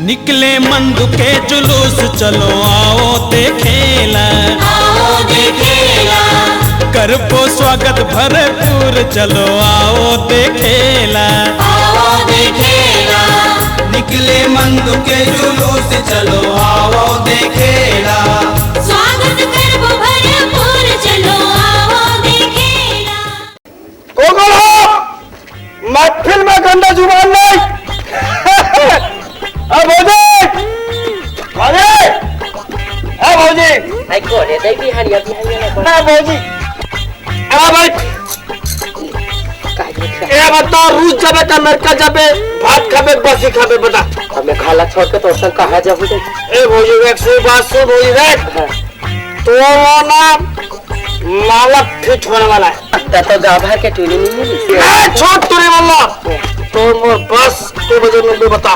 निकले मंदु के जुलूस चलो आओ देखेला, आओ देखेला। करबो स्वागत भरपूर चलो आओ देखेला, आओ देखेला। निकले मंदु के जुलूस चलो आओ देखेला, स्वागत करबो भरपूर चलो आओ देखेला। कौन हो? महफिल में गंदा जुबान नहीं। Ai cổ để đây đi hai này ना भौजी भाई बता रूस जाबे का अमेरिका जाबे भात खाबे बसी खाबे बता हमें खाला छोड़ के तो संग कहा जाबू दे ए भौजी एक से बात सुन भौजी देख तो ना माला फिट होने वाला है तो गाँव भर के टूली नहीं मिली छोड़ तुरी वाला तो मोर बस 2 बजे मिल बता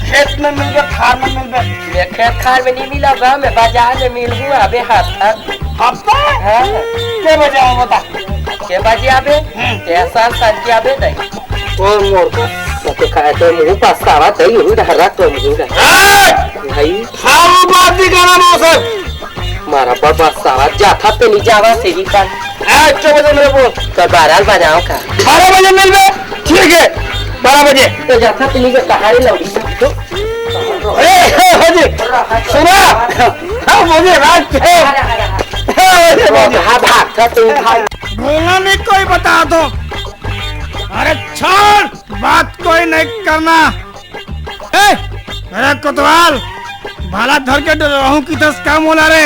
खेत में मिल गया खार में मिल गया खेत खार में नहीं मिला गाँव में बाजार में मिल हुआ अबे हफ्ता के बजे आओ बता के बजे आबे ऐसा संजय आबे नहीं तो मोर तो कहा तो मुझे पछतावा तो ही हरा तो मुझे भाई खाओ बात नहीं करना मौसम मारा पर पछतावा जाता पे नहीं जावा सीधी पर 4 बजे मेरे को तो 12 बजाओ का 12 बजे मिल गए ठीक है 12 बजे तो जाता पे नहीं का कहानी लौड़ी सुना हाँ मुझे रात बोलना नहीं कोई बता दो अरे छोड़ बात कोई नहीं करना अरे कोतवाल भाला धर के डराऊं की दस काम बोला रे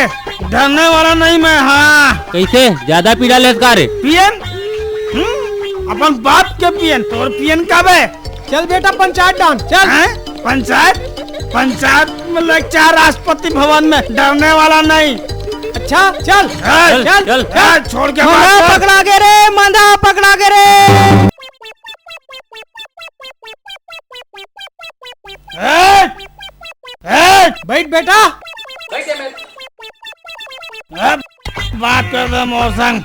डरने वाला नहीं मैं हाँ कैसे ज्यादा पीड़ा लेता रे पीएन अपन बाप के पीएन तोर पीएन कब है चल बेटा पंचायत डाउन चल पंचायत में लेक्चर राष्ट्रपति भवन में डरने वाला नहीं अच्छा चल चल चल, चल, चल छोड़ के पकड़ा के रे मंदा पकड़ा के रे बैठ बेटा अब बात कर दो मोर संग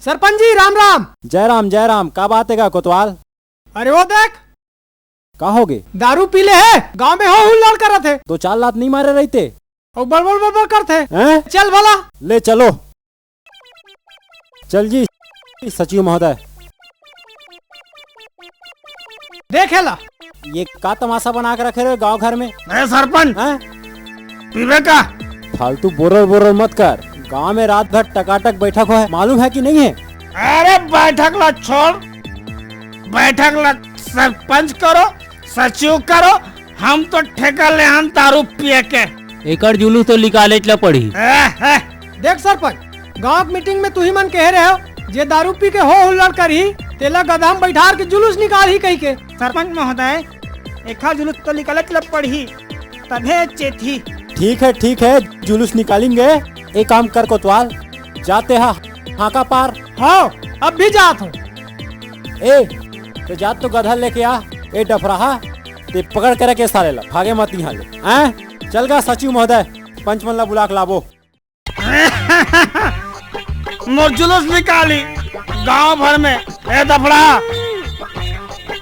सरपंच जी राम राम जय राम का बात है का कोतवाल अरे वो देख कहोगे दारू पीले है गांव में हो हुल्लड़ कर रहे थे 2-4 लात नहीं मारे रहते और बड़बड़ करते हैं चल भला ले चलो चल जी सचिव महोदय देखेला ये का तमाशा बना के रखे रहे गांव घर में सरपंच पीवे का फालतू बोरर मत कर गांव में रात भर टकाटक बैठक है मालूम है कि नहीं है अरे बैठक ला छोड़ बैठक ला सरपंच करो सचिव करो हम तो ठेका ले हम दारू पिए के एकड़ जुलूस तो निकाले चला पड़ी देख सरपंच गांव मीटिंग में तू ही मन कह रहे हो जे दारू पी के हो हुल्लड़ कर ही तेला गदाम बैठार के जुलूस निकाल ही कही के सरपंच महोदय एक जुलूस तो निकाले चला पड़ी तभे चेती ठीक है जुलूस निकालेंगे एक काम कर कोतवाल जाते हाका पार हाँ अब भी जात हूँ तो जात तो गधा लेके आ ए डफराहा ते पकड़ कर के सारे ला भागे मत यहाँ ले चल गा सचिव महोदय पंचमल्ला बुला के लाबो मोर जुलूस निकाली गांव भर में ए दफड़ा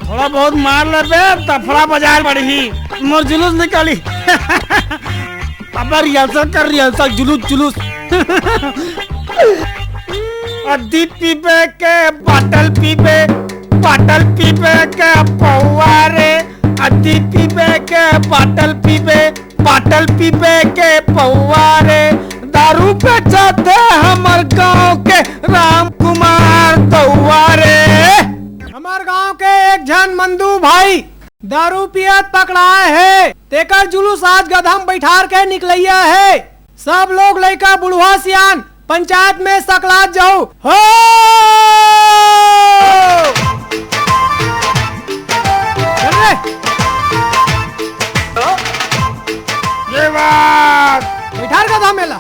थोड़ा बहुत मार ले बे दफड़ा बाजार बढ़ी मोर जुलूस निकाली अब रिहर्सल जुलूस अद्दी पीपे के बाटल पीपे के पौवा रे अद्दी पीपे के बाटल पीपे के पौवा रे दारू बेचते हमर गांव के राम कुमार तौवा रे हमार गांव के एक जन मंदू भाई दारू पियत पकड़ाए है तेकर जुलूस आज गधम बैठार के निकलैया है सब लोग लड़का बुढ़वा सियान पंचायत में सकलात जाओ हो ये बात बैठार का मेला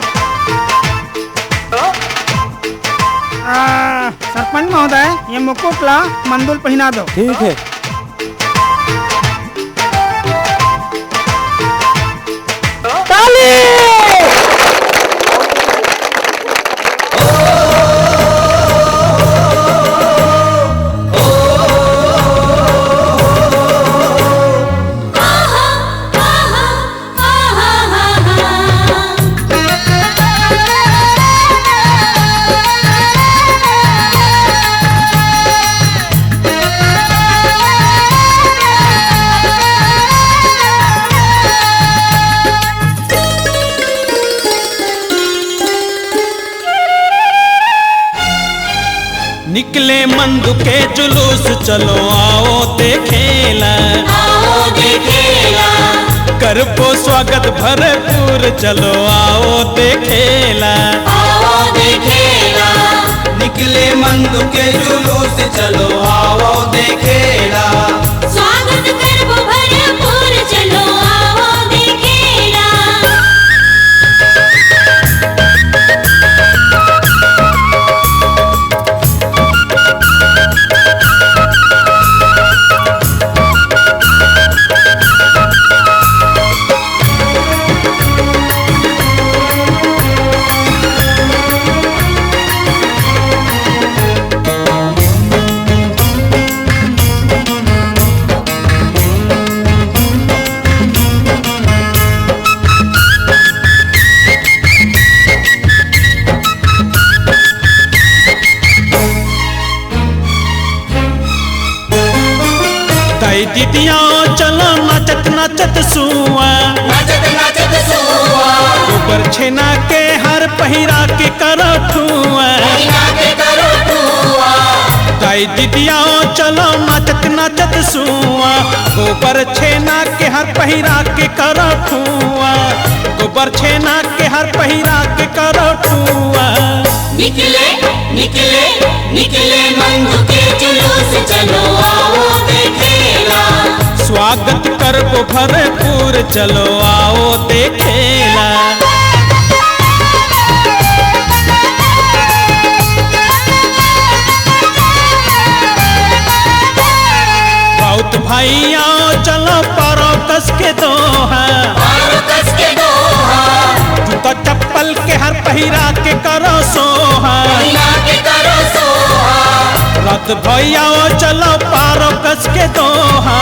सरपंच महोदय ये मुकुट ला मंदुल पहना दो ठीक है निकले मंदु के जुलूस चलो आओ देखेला आओ देखेला करबो स्वागत भरपूर चलो आओ देखेला आओ देखेला निकले मंदु के जुलूस चलो आओ देखेला स्वागत करबो भरपूर चलो आओ देखेला ताई दीदिया चलो नाचत नाचत सुआ नाचत नाचत सुआ ऊपर छेना के हर पहिरा के करो ठुआ बिना के करो टुआ ताई दीदिया चलो नाचत नाचत सुआ गोबर छेना के हर पहिरा के करो ठुआ गोबर छेना के हर पहिरा के करो ठुआ निकले निकले निकले मंदु के जुलूस चलो आओ देखेला स्वागत करबो भरपूर चलो आओ देखेला बहुत भाई आओ चलो पारो कस के दोहा और कस के दोहा जूता चप्पल के हर पहिरा के करो सोहा बिना के करो सोहा रात भैया चलो पारो कस के दोहा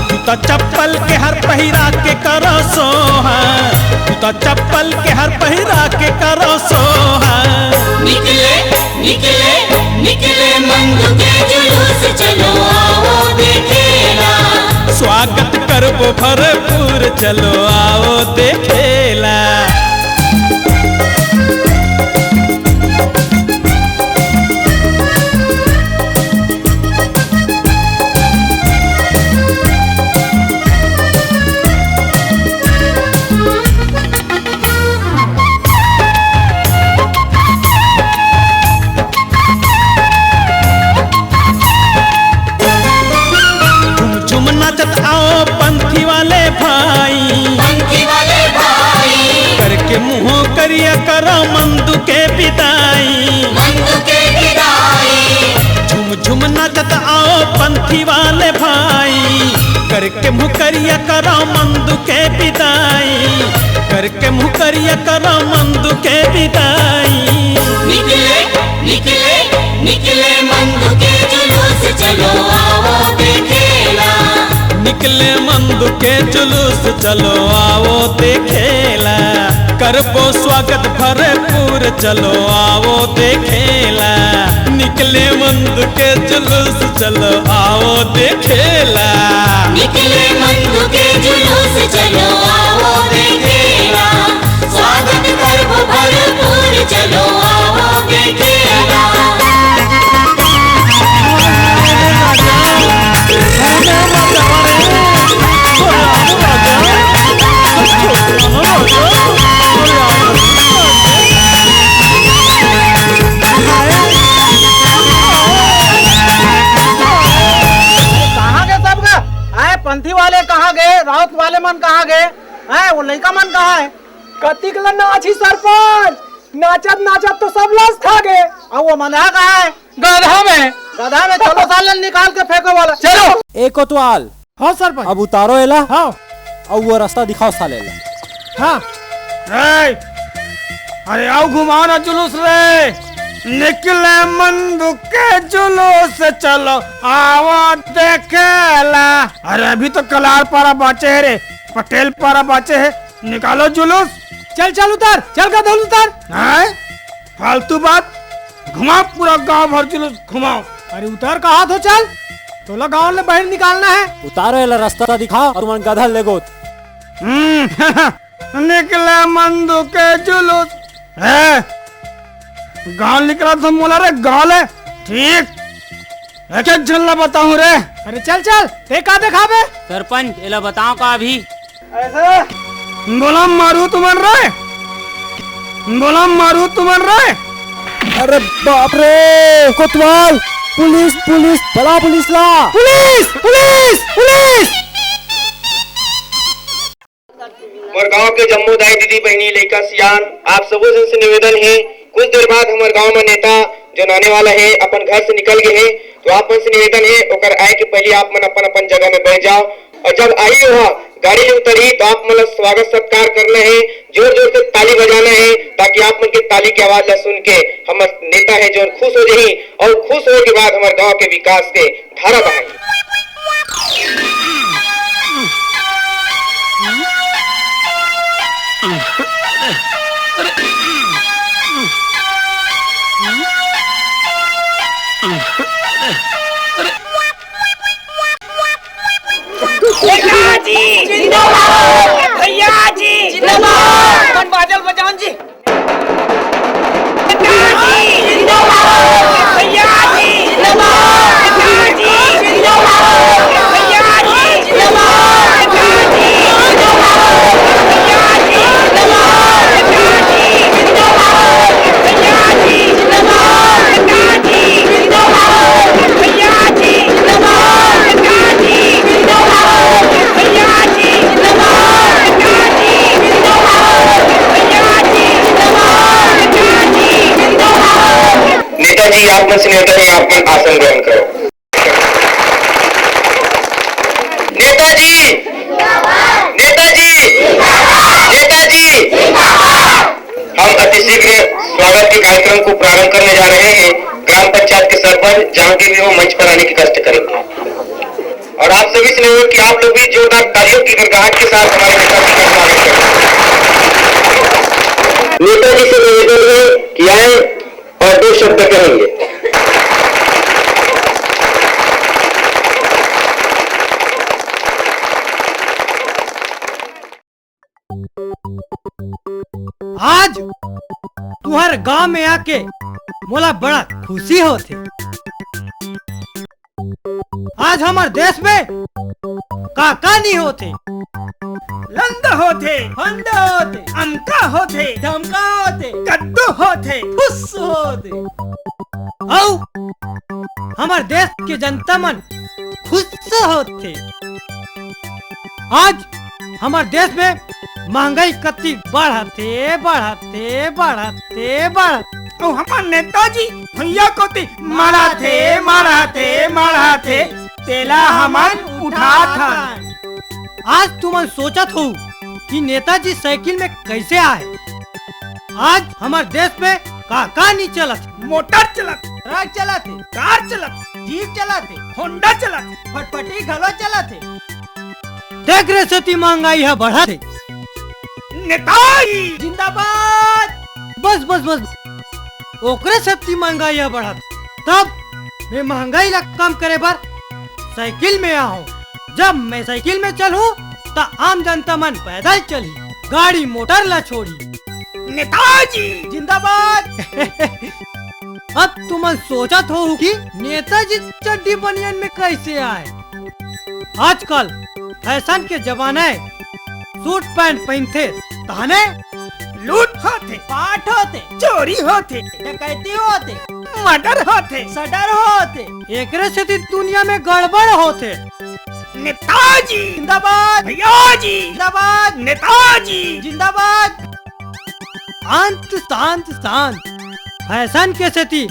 जूता चप्पल के हर पहिरा के करो सोहा जूता चप्पल के हर पहिरा के करो सोहा निकले निकले निकले मंदु के जुलूस चलो आओ देखेला स्वागत करबो भरपूर चलो आओ देखेला झुम नाचत आओ पंथी वाले भाई पंथी वाले भाई करके मुंह करिया करो मंदु के विदाई मंदु के विदाई झुम झुम नाचत आओ पंथी वाले भाई करके मुंह करिया करो मंदु के विदाई करके मुंह करिया करो मंदु के विदाई निकले निकले निकले मंदु के जुलूस चलो आओ देखेला निकले मंदु के जुलूस चलो आओ देखेला करबो स्वागत भरपूर चलो आओ देखेला निकले मंदु के जुलूस चलो आओ देखेला निकले मंदु के जुलूस चलो आओ देखेला स्वागत करबो भरपूर चलो आओ देखेला कहाँ गए सब का? आए पंथी वाले कहाँ गए? राउत वाले मन कहाँ गए? आए वो लड़का मन कहाँ है? कतिक ला नाची सरपंच, नाचत नाचत तो सब लस खा गए। और वो मना कहाँ है? गधा में। गधा में चलो साले निकाल के फेंको वाला। चलो। एक कोतवाल हाँ सरपंच। अब उतारो एला हाँ और वो रास्ता दिखाओ साले ला। हाँ। अरे आओ घुमाओ ना जुलूस रे। निकले मंदु के जुलूस चलो आओ देखेला। अरे अभी तो कलार पारा बचे है रे, पटेल पारा बचे है, निकालो जुलूस। चल चल उतर, चल का धुल उतर। फालतू बात, घुमाओ पूरा गांव भर जुलूस घुमाओ। अरे उतर कहा तो चल, तोला गांव ले बाहर निकालना है। उतारो एला रास्ता दिखाओ और मन गधा ले गोत। निकले मंदु के जुलूस है, गांव निकला तो मोला रे गांव ले। ठीक क्या झल्ला बताऊं रे? अरे चल चल देखा बे। सरपंच एला बताओ का अभी ऐसा गोलाम मारू तुमन रे, गोलाम मारू तुमन रे। अरे बाप रे कोतवाल, पुलिस पुलिस बड़ा पुलिस ला, पुलिस पुलिस पुलिस। हमारे गांव के जम्मू दाई दीदी बहनी लड़का सियान आप सबों से निवेदन है, कुछ देर बाद हमारे गांव में नेता जो आने वाला है अपन घर से निकल गए हैं, तो आप मन से निवेदन है ओकर आए के पहले आप मन अपन अपन जगह में बैठ जाओ और जब आई हो गाड़ी में उतरी तो आप मन स्वागत सत्कार करना है, जोर जोर से ताली बजाना है ताकि आप मन के ताली की आवाज ला सुन के हमारे नेता है जो खुश हो जाए और खुश होने के बाद हमारे गाँव के विकास के धारा बहाएंगे। भैया जी जिंदाबाद, बादल बजाओ जी। भैया जी नेताजी आप मन से निवेदन है आप मन आसन ग्रहण करो। नेताजी नेताजी नेताजी हम अतिशीघ्र स्वागत के कार्यक्रम को प्रारंभ करने जा रहे हैं। ग्राम पंचायत के सरपंच जहाँ के भी वो मंच पर आने की कष्ट करेंगे और आप सभी से निवेदन कि आप लोग भी जोरदार तालियों की गड़गड़ाहट के साथ हमारे नेताजी का स्वागत करें। नेताजी से निवेदन है कि आए और दो शब्द कहेंगे। आज तुम्हारे गांव में आके मोला बड़ा खुशी होते। आज हमारे देश में काका नहीं होते, लंदा होते, फंदा होते, अमका होते, धमका होते, कद्दू होते, फुस होते। औ हमारे देश के जनता मन खुश होते। आज हमारे देश में महंगाई कति बढ़ते बढ़ते बढ़ते बढ़ते और हमारे नेताजी भैया को मराते तेला हमन उठा था। आज तुम सोचत हो कि नेताजी साइकिल में कैसे आए। आज हमारे देश में का नहीं चलत, मोटर चलत, ट्रक चलाते, कार चलत, जीप चलाते, होंडा चलाते, फटफटी घलो चलाते। देख रहे सती महंगाई है बढ़ा दे। नेताजी जिंदाबाद। बस बस बस ओकरे सती महंगाई है बढ़ा। तब मैं महंगाई ला कम करे बार साइकिल में आऊं। जब मैं साइकिल में चलूं तो आम जनता मन पैदल चली, गाड़ी मोटर ला छोड़ी। नेताजी जिंदाबाद। अब तुम सोचत हो कि नेताजी चड्डी बनियान में कैसे आए। आजकल फैशन के जमाने सूट पैंट पहनते, ताने लूट होते, पाठ होते, चोरी होते, डकैती होते, मर्डर होते, सडर होते। एकरे से दुनिया में गड़बड़ होते। नेताजी जिंदाबाद, भैया जी जिंदाबाद, नेताजी जिंदाबाद। शांत शांत शांत फैशन के सेती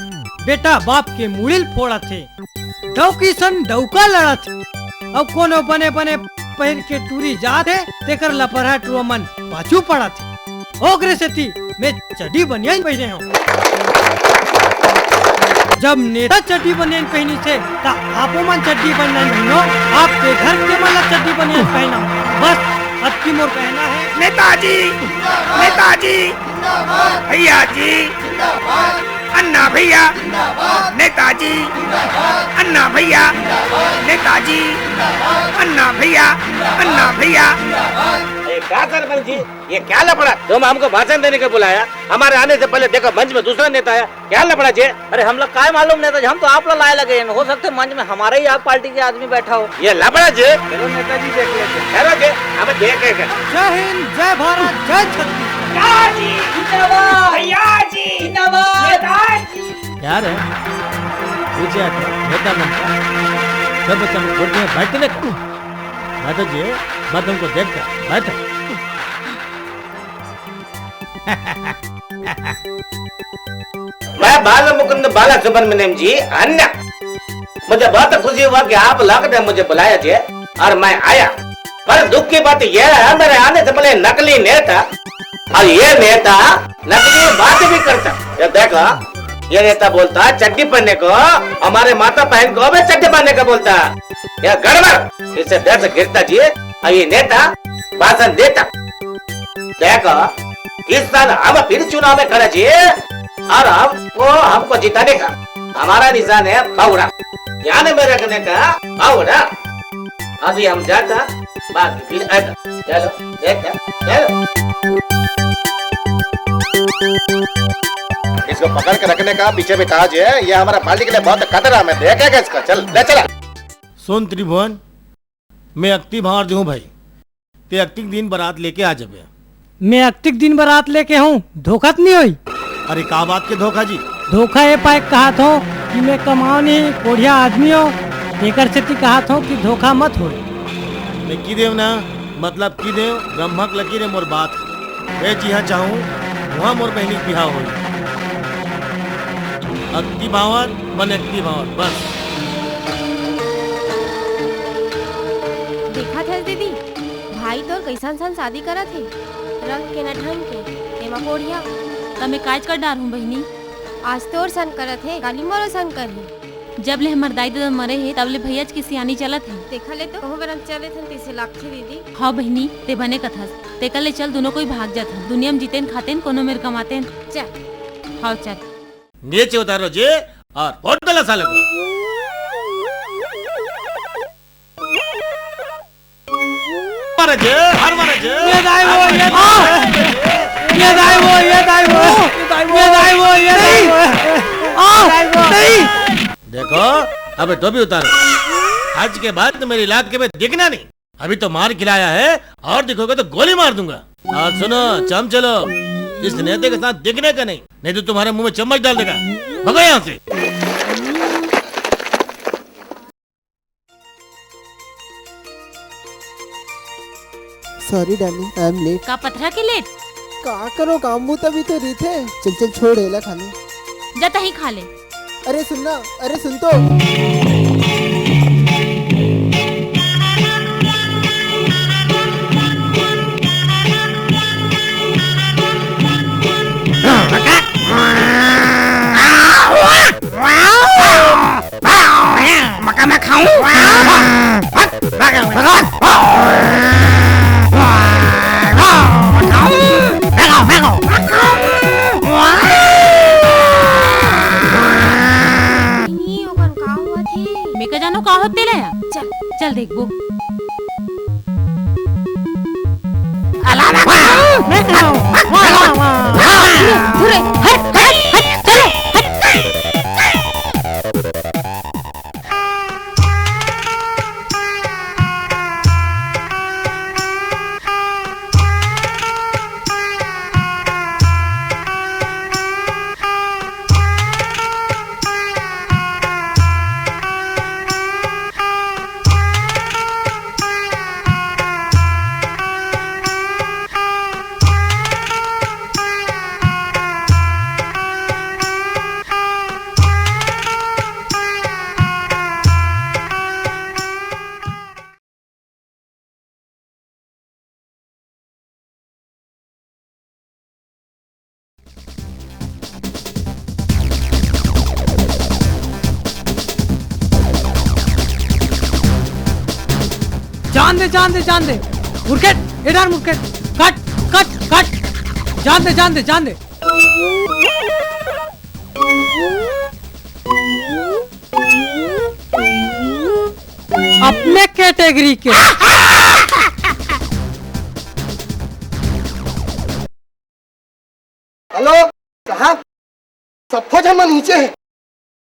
बेटा बाप के मुड़िल फोड़ा थे, डौकी सन डौका लड़ा थे। अब कोनो बने बने पहन के टूरी जाते तेकर लपरहा टुअमन पाछू पड़ा थे। ओकरे सेती मैं चड्डी बनियान पहने हूँ। जब नेता चड्डी बनियान पहनी थे तो आपो मन चड्डी बनियान पहनो, आपके घर के मन चड्डी बनियान पहना। बस अब की मोर कहना है नेताजी नेताजी भैया जी अन्ना भैया नेताजी अन्ना भैया नेताजी अन्ना भैया अन्ना भैया। क्या सरपंच जी, ये क्या लफड़ा? तुम हमको भाषण देने को बुलाया, हमारे आने से पहले देखो मंच में दूसरा नेता आया, क्या लफड़ा जी? अरे हम लोग काय मालूम नेता जी, हम तो आप लोग लाए लगे हैं। हो सकते मंच में हमारे ही आप पार्टी के आदमी बैठा हो। ये लफड़ा जी। चलो नेताजी देख लेते हैं। चलो जी, हमें देखेगा। जय हिंद, जय भारत, जय छत्तीसगढ़। यार पूछे नेता बनता सब बच्चा छोटे बैठने का बैठो जी, मैं तुमको देखता बैठो। मैं बाल मुकुंद बाला सुब्रमण्यम जी अन्य, मुझे बहुत खुशी हुआ कि आप लोग ने मुझे बुलाया जी और मैं आया। पर दुख की बात यह है, मेरे आने से पहले नकली नेता, और ये नेता नकली बात भी करता। ये देखो, ये नेता बोलता चड्डी पहनने को, हमारे माता बहन को भी चड्डी पहनने को बोलता। यह गड़बड़, इससे डर से गिरता जी। और ये नेता भाषण देता। देखो, इस साल हम फिर चुनाव में खड़े जी, और हमको जिताने का हमारा निशान है फावड़ा, ध्यान में रखने का फावड़ा। अभी हम जाता, बाद फिर आएगा। चलो देखा, चलो इसको पकड़ के रखने का पीछे भी ताज है, ये हमारा पार्टी के लिए बहुत खतरा है। देखेगा इसका, चल ले चला। सुन त्रिभुवन, मैं अक्ति भावर दूं भाई, ते अक्तिक दिन बारात लेके आ जाबे। मैं अक्तिक दिन बारात लेके हूँ, धोखा तो नहीं हुई? अरे का बात के धोखा जी? धोखा ये पाए कहा था कि मैं कमाओ नहीं, कोढ़िया आदमी हो, लेकर से कहा था कि धोखा मत हो। मैं की देव ना, मतलब की देव ब्रह्मक लकीर है मोर बात। मैं जिहा चाहूँ वहाँ मोर बहनी बिहा हो। अक्ति भावर मन अक्ति भावर बस। देखा था दीदी, भाई तो कैसन सन शादी करा थे, रंग के न ढंग के, एमा कोढ़िया। तमे काज कर डार हूँ बहिनी। आज तोर सन करत है, काली मोरो सन कर। जब ले हमर दाई दादा मरे है तब ले भैया की सियानी चलत है। देखा ले तो कहूँ बरन चले थे तीसरे लाख थी दीदी। हाँ बहिनी, ते बने कथस ते कल ले चल, दोनों कोई भाग जात है। दुनिया में जीतेन खातेन कोनो मेर कमातेन। चल हाँ चल। नीचे उतारो जी और वोट डाला साले को। मारे जे, हर मारे जे। ये दाई वो, ये दाई वो, ये दाई वो, ये दाई वो, ये दाई वो, ये दाई वो, नहीं। देखो, अब टोपी उतारो। आज के बाद तो मेरी लात के में दिखना नहीं। अभी तो मार खिलाया है, और दिखोगे तो गोली मार दूंगा। और सुनो, चम चलो, इस नेता के साथ दिखने का नहीं तो तुम्हारे मुंह में चम्मच डाल देगा। भगो यहाँ से। Sorry darling, I am late. का पथरा के लेट? का करो, काम तभी तो रही थे। चल चल छोड़ एला खाने। जाता ही खा ले। अरे सुनना, अरे सुन तो। मका मैं खाऊं? मेका जानो का होते लाया। चल चल देख वो। मैं खाऊं। दूर हट हट हट चलो हट। जान दे मुर्खेट, इधर मुर्खेट, कट कट कट, जान दे। अपने कैटेगरी के सब फौजन में नीचे है,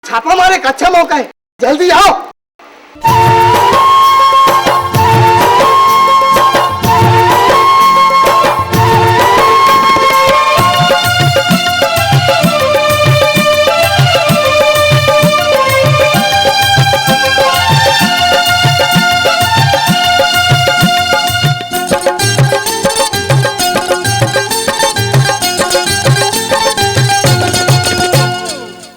छापा मारे का अच्छा मौका है, जल्दी आओ।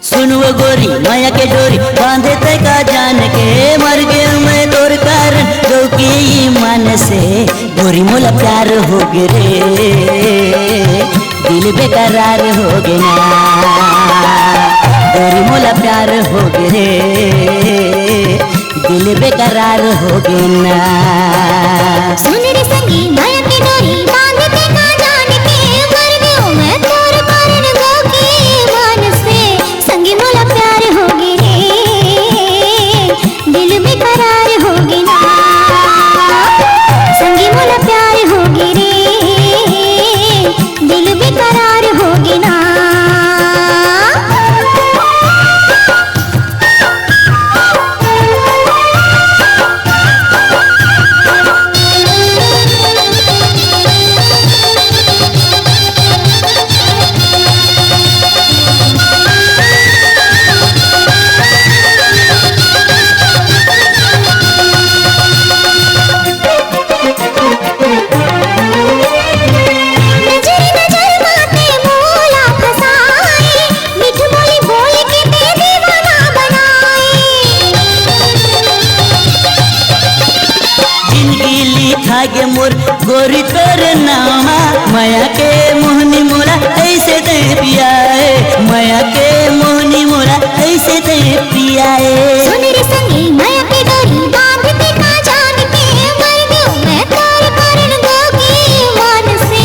सुनो गोरी माया के डोरी बांधे तय का जान के मर गया मैं तोर कारण जो की मन से गोरी मोला प्यार हो गे रे दिल बेकरार हो गे ना गोरी मोला प्यार हो गे रे दिल बेकरार हो गे ना सुन रे संगी माया के डोरी बांधे तय का जान के मर गया मैं तोर कारण जो की मन से संगी मोला प्यार होगी रे दिल में करार होगी ना संगी मोला प्यार होगी रे दिल में करार होगी ना गे मोर गोरी तोर नामा माया के मोहनी मोला ऐसे दे पियाए माया के मोहनी मोला ऐसे दे पियाए सुन रे संगी माया के डोरी बांधते का जान के मर गयो मैं तोर कारण जोगी मन से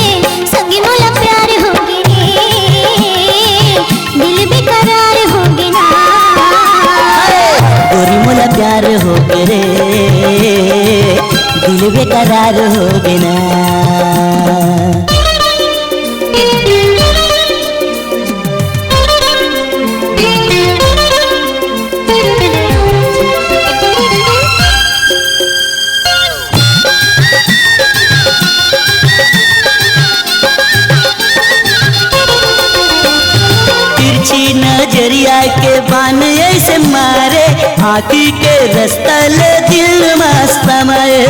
संगी मोला प्यार होगी रे दिल बेकरार होगी ना गोरी मोला प्यार हो गे रे दिल बेकरार हो गे ना तिरछी नजरिया के बान ऐसे मारे आँखी के रास्ता ले दिल मस्त मारे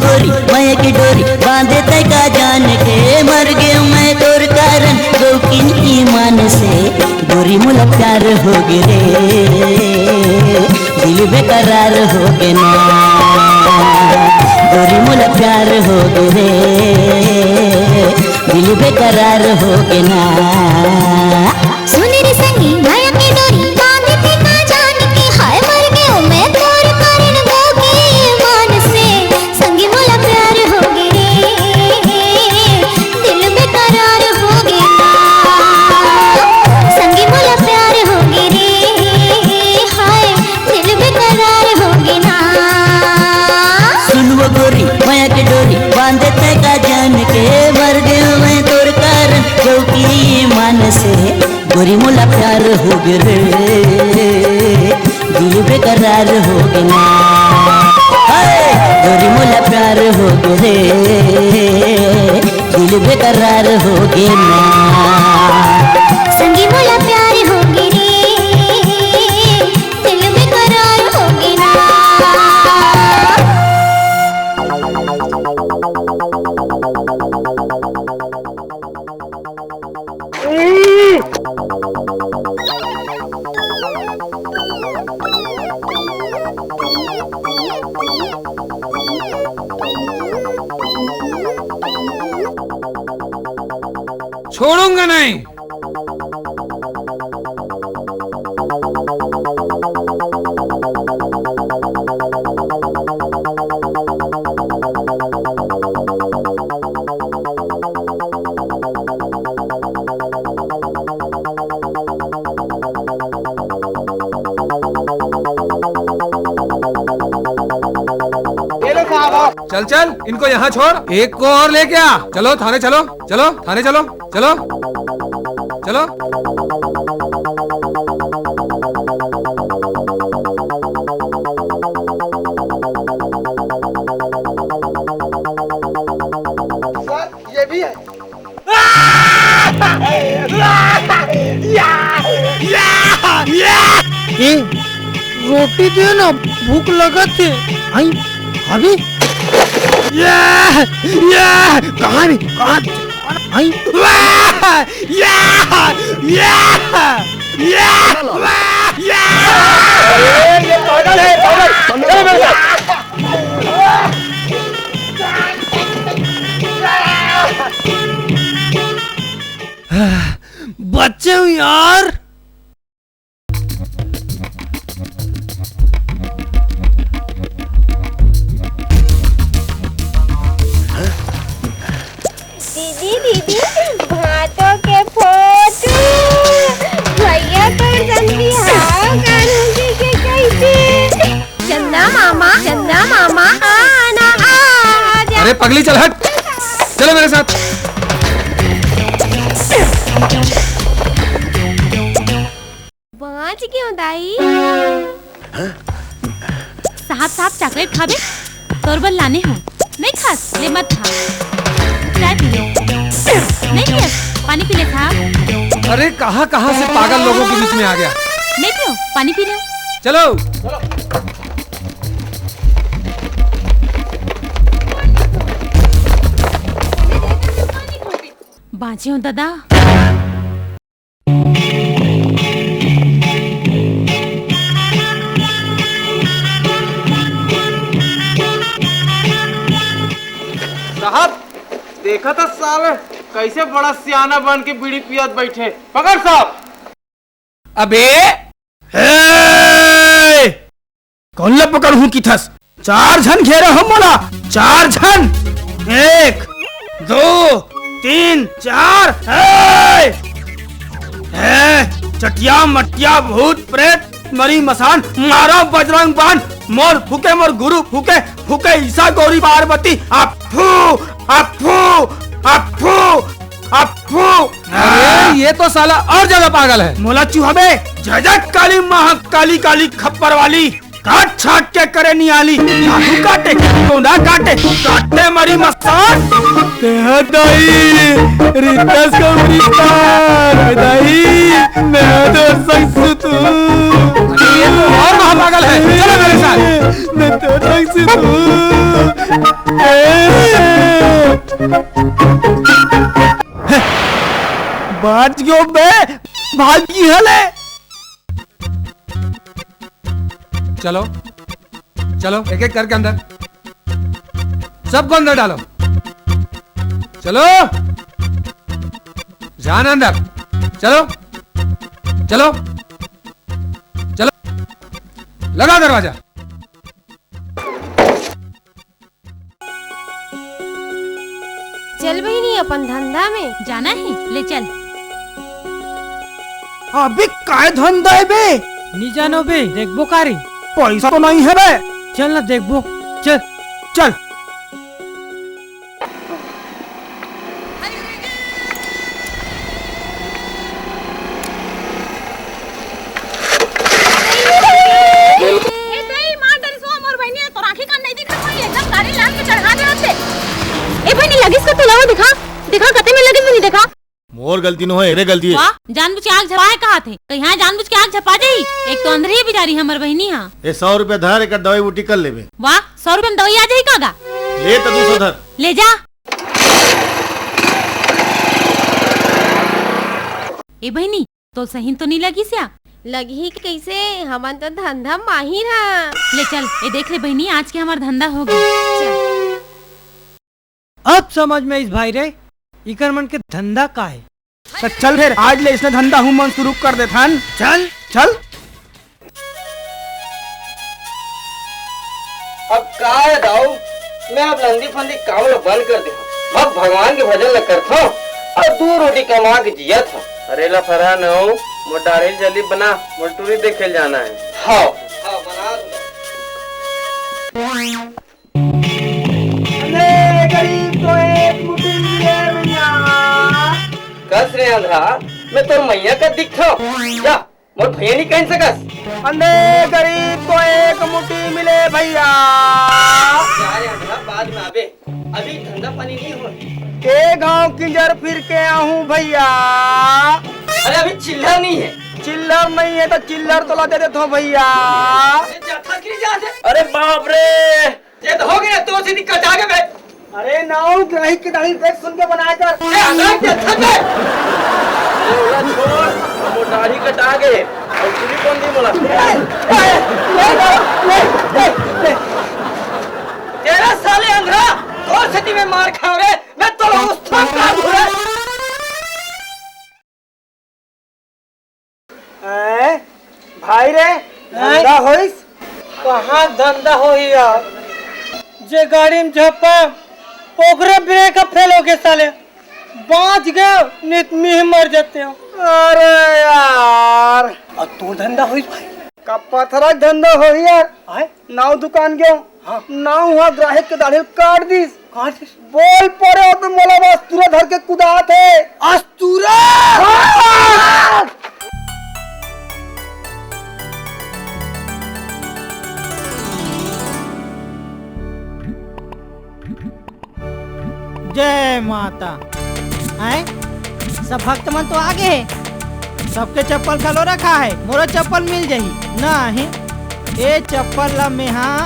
गोरी माया की डोरी बांधे तय का जान के मर गया मैं तोर कारण गोकिन ईमान से गोरी मोला प्यार हो गे रे दिल बेकरार हो गे ना गोरी मोला प्यार हो गे रे दिल बेकरार हो गे ना सुन रे संगी माया के डोरी बांधते का जान के हाय मर गयो मैं तोर कारण गोगी मन से संगी मोला प्यार होगी रे दिल बेकरार होगी ना संगी मोला प्यार होगी रे हाय दिल बेकरार होगी ना सुनो गोरी माया के डोरी बांधे तय का जान के मर गयो मैं तोर कारण क्योंकि मन से गोरी मोला प्यार हो गे रे दिल बेकरार हो गे ना गोरी मोला प्यार हो गे रे दिल बेकरार हो गे ना संगी मोला प्यार होगी रे दिल बेकरार होगी ना छोड़ूंगा नहीं। चल चल इनको यहाँ छोड़, एक को और लेके आ। चलो थाने चलो, चलो थाने चलो, चलो चलो। ये भी है। ए, रोटी दे ना, भूख लगा थे। आई अभी कहाँ भी कहाँ आई ये पागल है, पागल। चलो मेरे साथ। बच्चे हूँ यार। दीदी दीदी भातों के फोटो भैया तो जल्दी हाँ कानूनी के कैसे चंदा मामा आना आ जा। अरे पगली चल हट, चलो मेरे साथ। बाँच क्यों दाई? साहब चॉकलेट खाबे? तोरबल लाने हो। नहीं खास, ले मत खा। चाय पी लो। नहीं पिया, पानी पी ले साहब। अरे कहाँ से पागल लोगों के बीच में आ गया। नहीं पियो, पानी पी लो। चलो बाँचे हो दादा। साहब देखा था साले कैसे बड़ा सियाना बन के बीड़ी पियत बैठे। पकड़ साहब। अबे कौन ला पकड़ हूँ की थस? 4 जन घेरे हम मोला, 4 जन। 1 2 3 4। चटिया मटिया भूत प्रेत मरी मसान मारा बजरंग बान मोर फूके मोर गुरु फूके फूके ईसा गौरी पार्वती अफू अफू अफू अफू। अरे ये तो साला और ज्यादा पागल है। मोला चूहबे जजक काली महाकाली काली खप्पर वाली काट छाट के करे नियाली जादू काटे कोना काटे काटे मरी मस्तान दाई रितस का मरीदार दाई मैं तो सकसु तू। ये तो और महापागल है। चलो मेरे साथ। मैं तो सकसु तू। बाज गयो बे भागी हले। चलो चलो एक एक करके अंदर, सबको अंदर डालो। चलो जाना अंदर। चलो चलो चलो लगा दरवाजा। चल बहिनी अपन धंधा में जाना है, ले चल। अबे काय धंधा है बे? नहीं जानो बे, देखबो कारी। पैसा तो नहीं है बे। चल ना देखबो, चल चल। मोर गलती न है, गलती है। जानबूझ के आग झपाए कहा थे, तो यहाँ जानबूझ के आग झपा जाई। एक तो अंदर ही बिचारी हमर बहनी हाँ। ये 100 रुपया धार एक दवाई बूटी कर लेबे। वाह 100 रुपया में दवाई आ जाई कागा? ले तो 200 धर। ले जा। ए बहनी तो सही तो नहीं लगी स्या? लगी कैसे, हमन तो धंधा माहिर है। ले चल, ये देख ले बहनी आज के हमार धंधा हो गया। अब समझ में इस भाई रे इकर मन के धंधा का है। तो चल फिर आज ले इसने धंधा हूँ मन शुरू कर दे थान। चल चल। अब का है दाऊ, मैं अब लंदी फंदी काम बंद कर दे। अब भगवान के भजन ल करता हूँ और 2 रोटी कमा के जिया था। अरे ला फरहान हो, मोटारी जल्दी बना, मोटूरी देखे जाना है। हाँ हाँ बना दूंगा। कस रे अंधा मैं तोर मैया का दिखो जा मोर भैया नहीं कह सकस अंधे गरीब को एक मुट्ठी मिले भैया। यार अंधा बाद में आवे अभी धंधा पानी नहीं हो के गांव किंजर फिर के आऊं भैया। अरे अभी चिल्लर नहीं है। चिल्लर नहीं है तो चिल्लर तो ला दे देता हूँ भैया। अरे बाप रे ये तो हो गया तो सीधी कटा के मैं। अरे नाउ ग्राही की दाढ़ी देख सुन के बनाया कर। छोड़ वो दाढ़ी कटा गए और चुरी कौन दी बोला तेरा साले अंधरा और सती में मार खा रहे मैं तो उस भाई रे धंधा होइस कहाँ धंधा हो यार जे गाड़ी में झप्पा ओकरे ब्रेक फेल हो गए साले बाँच गए नित में मर जाते हो। अरे यार और तू धंधा होइस भाई का पथरा धंधा हो यार। नाव दुकान गयो नाव हुआ ग्राहक के दाढ़ी काट दिस बोल पड़े तो मोला अस्तूरा धर के कुदा थे। अस्तूरा जय माता। हैं सब भक्त मन तो आगे है सबके चप्पल खलो रखा है मोरो चप्पल मिल जाही नहीं ये चप्पल ला में हाँ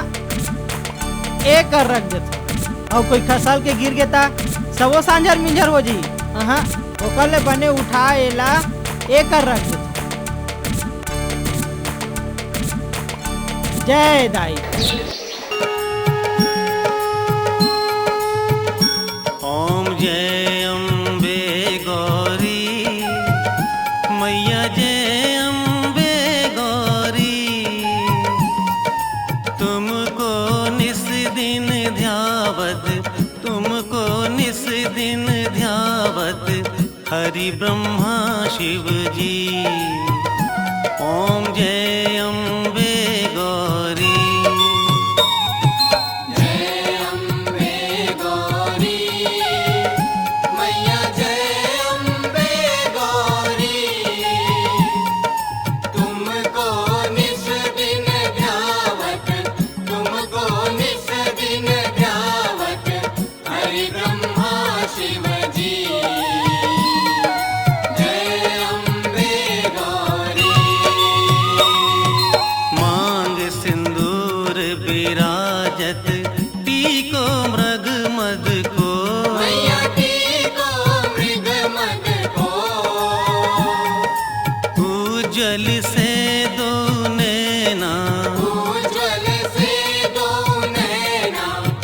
एक कर रख देता और कोई खसल के गिर गया सबो सांझर मिंझर हो जी हाँ ओकर ले बने उठा एला एक कर रख देता। जय दाई। ओम जय अम्बे गौरी मैया जय अम्बे गौरी तुमको निस दिन ध्यावत तुमको निस दिन ध्यावत हरि ब्रह्मा शिव जी। ओम जय अम्बे गौरी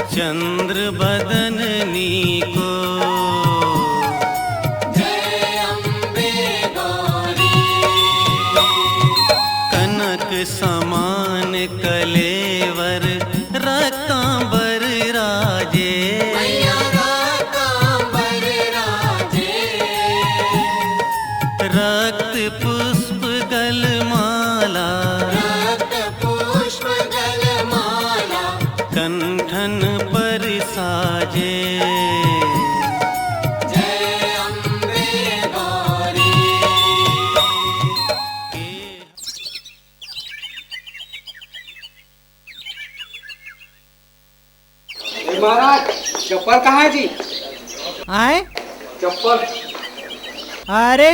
चंद्र बदननी को जय अम्बे गौरी कनक समान कलेवर रक्तांबर राजे रक्त पुष्प गलमाला कंठन पर साजे जय अम्बे गौरी। महाराज चप्पल कहाँ है जी? आए चप्पल अरे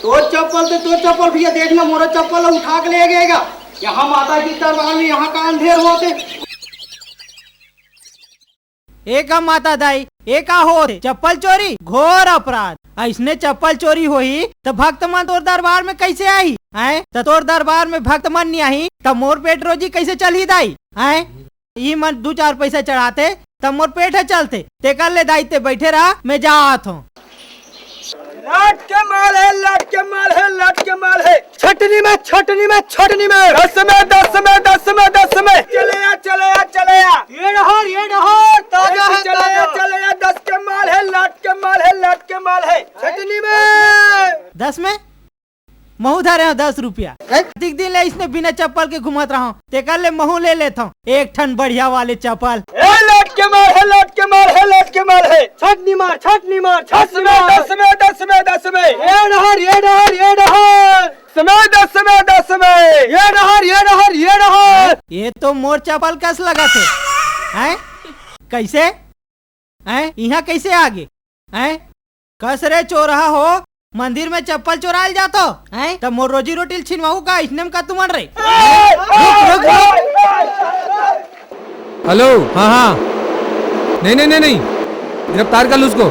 तो चप्पल भैया देखना मोरा चप्पल उठा के ले गएगा यहाँ माता की दरबार में यहाँ का अंधेर होते एक माता दाई एक हो चप्पल चोरी घोर अपराध। इसने चप्पल चोरी होई तो भक्त मन तोर दरबार में कैसे आई आए तो तोर दरबार में भक्त मन नहीं आई तो मोर पेट रोजी कैसे चली दाई आए ये मन 2-4 पैसा चढ़ाते तब मोर पेट है चलते ते कर ले दाई ते बैठे रहा मैं जात हूँ। लट के माल है लट के माल है लट के माल है छटनी में छटनी में छटनी में 10 में 10 में 10 में 10 में चले आ ये नहर ताजा है चले आ 10 के माल है लट के माल है लट के माल है छटनी में 10 में महू धरे हो 10 रुपया दिख दिन ले इसने बिना चप्पल के घुमत रहा ते कर ले महू ले लेता हूँ एक ठन बढ़िया वाले चप्पल लट के मार है, लौट के मार है, लौट के मार है। छटनी मार, छटनी मार, 10 में 10 में 10 में 10 में। ये नहर, ये नहर, ये नहर। 10 में 10 में 10 में। ये नहर, ये नहर, ये नहर। ये तो मोर चपल कस लगा थे। हैं? कैसे? हैं? यहाँ कैसे आगे? हैं? कस रे चोरहा हो, मंदिर में चप्पल चोराल जातो हैं? तब मोर रोजी रोटी छिनवाऊ का इसने का तुम रे। रुक, रुक, रुक। हेलो, हाँ हाँ, नहीं नहीं नहीं नहीं, गिरफ्तार कर लो उसको।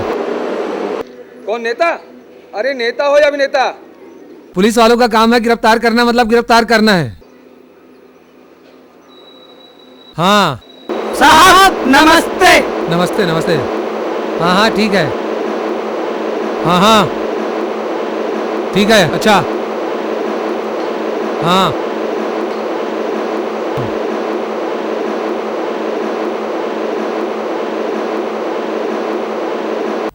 कौन नेता? अरे नेता हो या अभिनेता? पुलिस वालों का काम है गिरफ्तार करना, मतलब गिरफ्तार करना है। हाँ साहब नमस्ते। नमस्ते नमस्ते। हाँ हाँ ठीक है, हाँ हाँ ठीक है, अच्छा हाँ।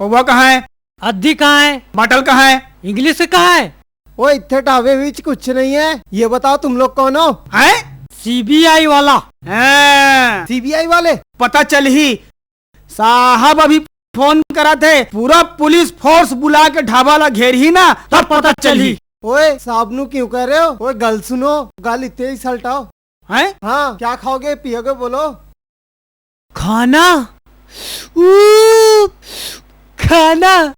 वो कहाँ है? अद्धी कहाँ है? बाटल कहाँ है? इंग्लिश से कहाँ है? वो इतने टावे बीच कुछ नहीं है। ये बताओ तुम लोग कौन हो? हैं? सीबीआई वाला। सीबीआई वाले? पता चल ही, साहब अभी फोन करा थे, पूरा पुलिस फोर्स बुला के ढाबा ला घेर ही ना, तब पता चल ही। ओए साहब नु क्यों कह रहे हो? ओए गल सुनो, गल इतने ही सलटाओ। हैं? हाँ, क्या खाओगे पियोगे बोलो? खाना, खाना।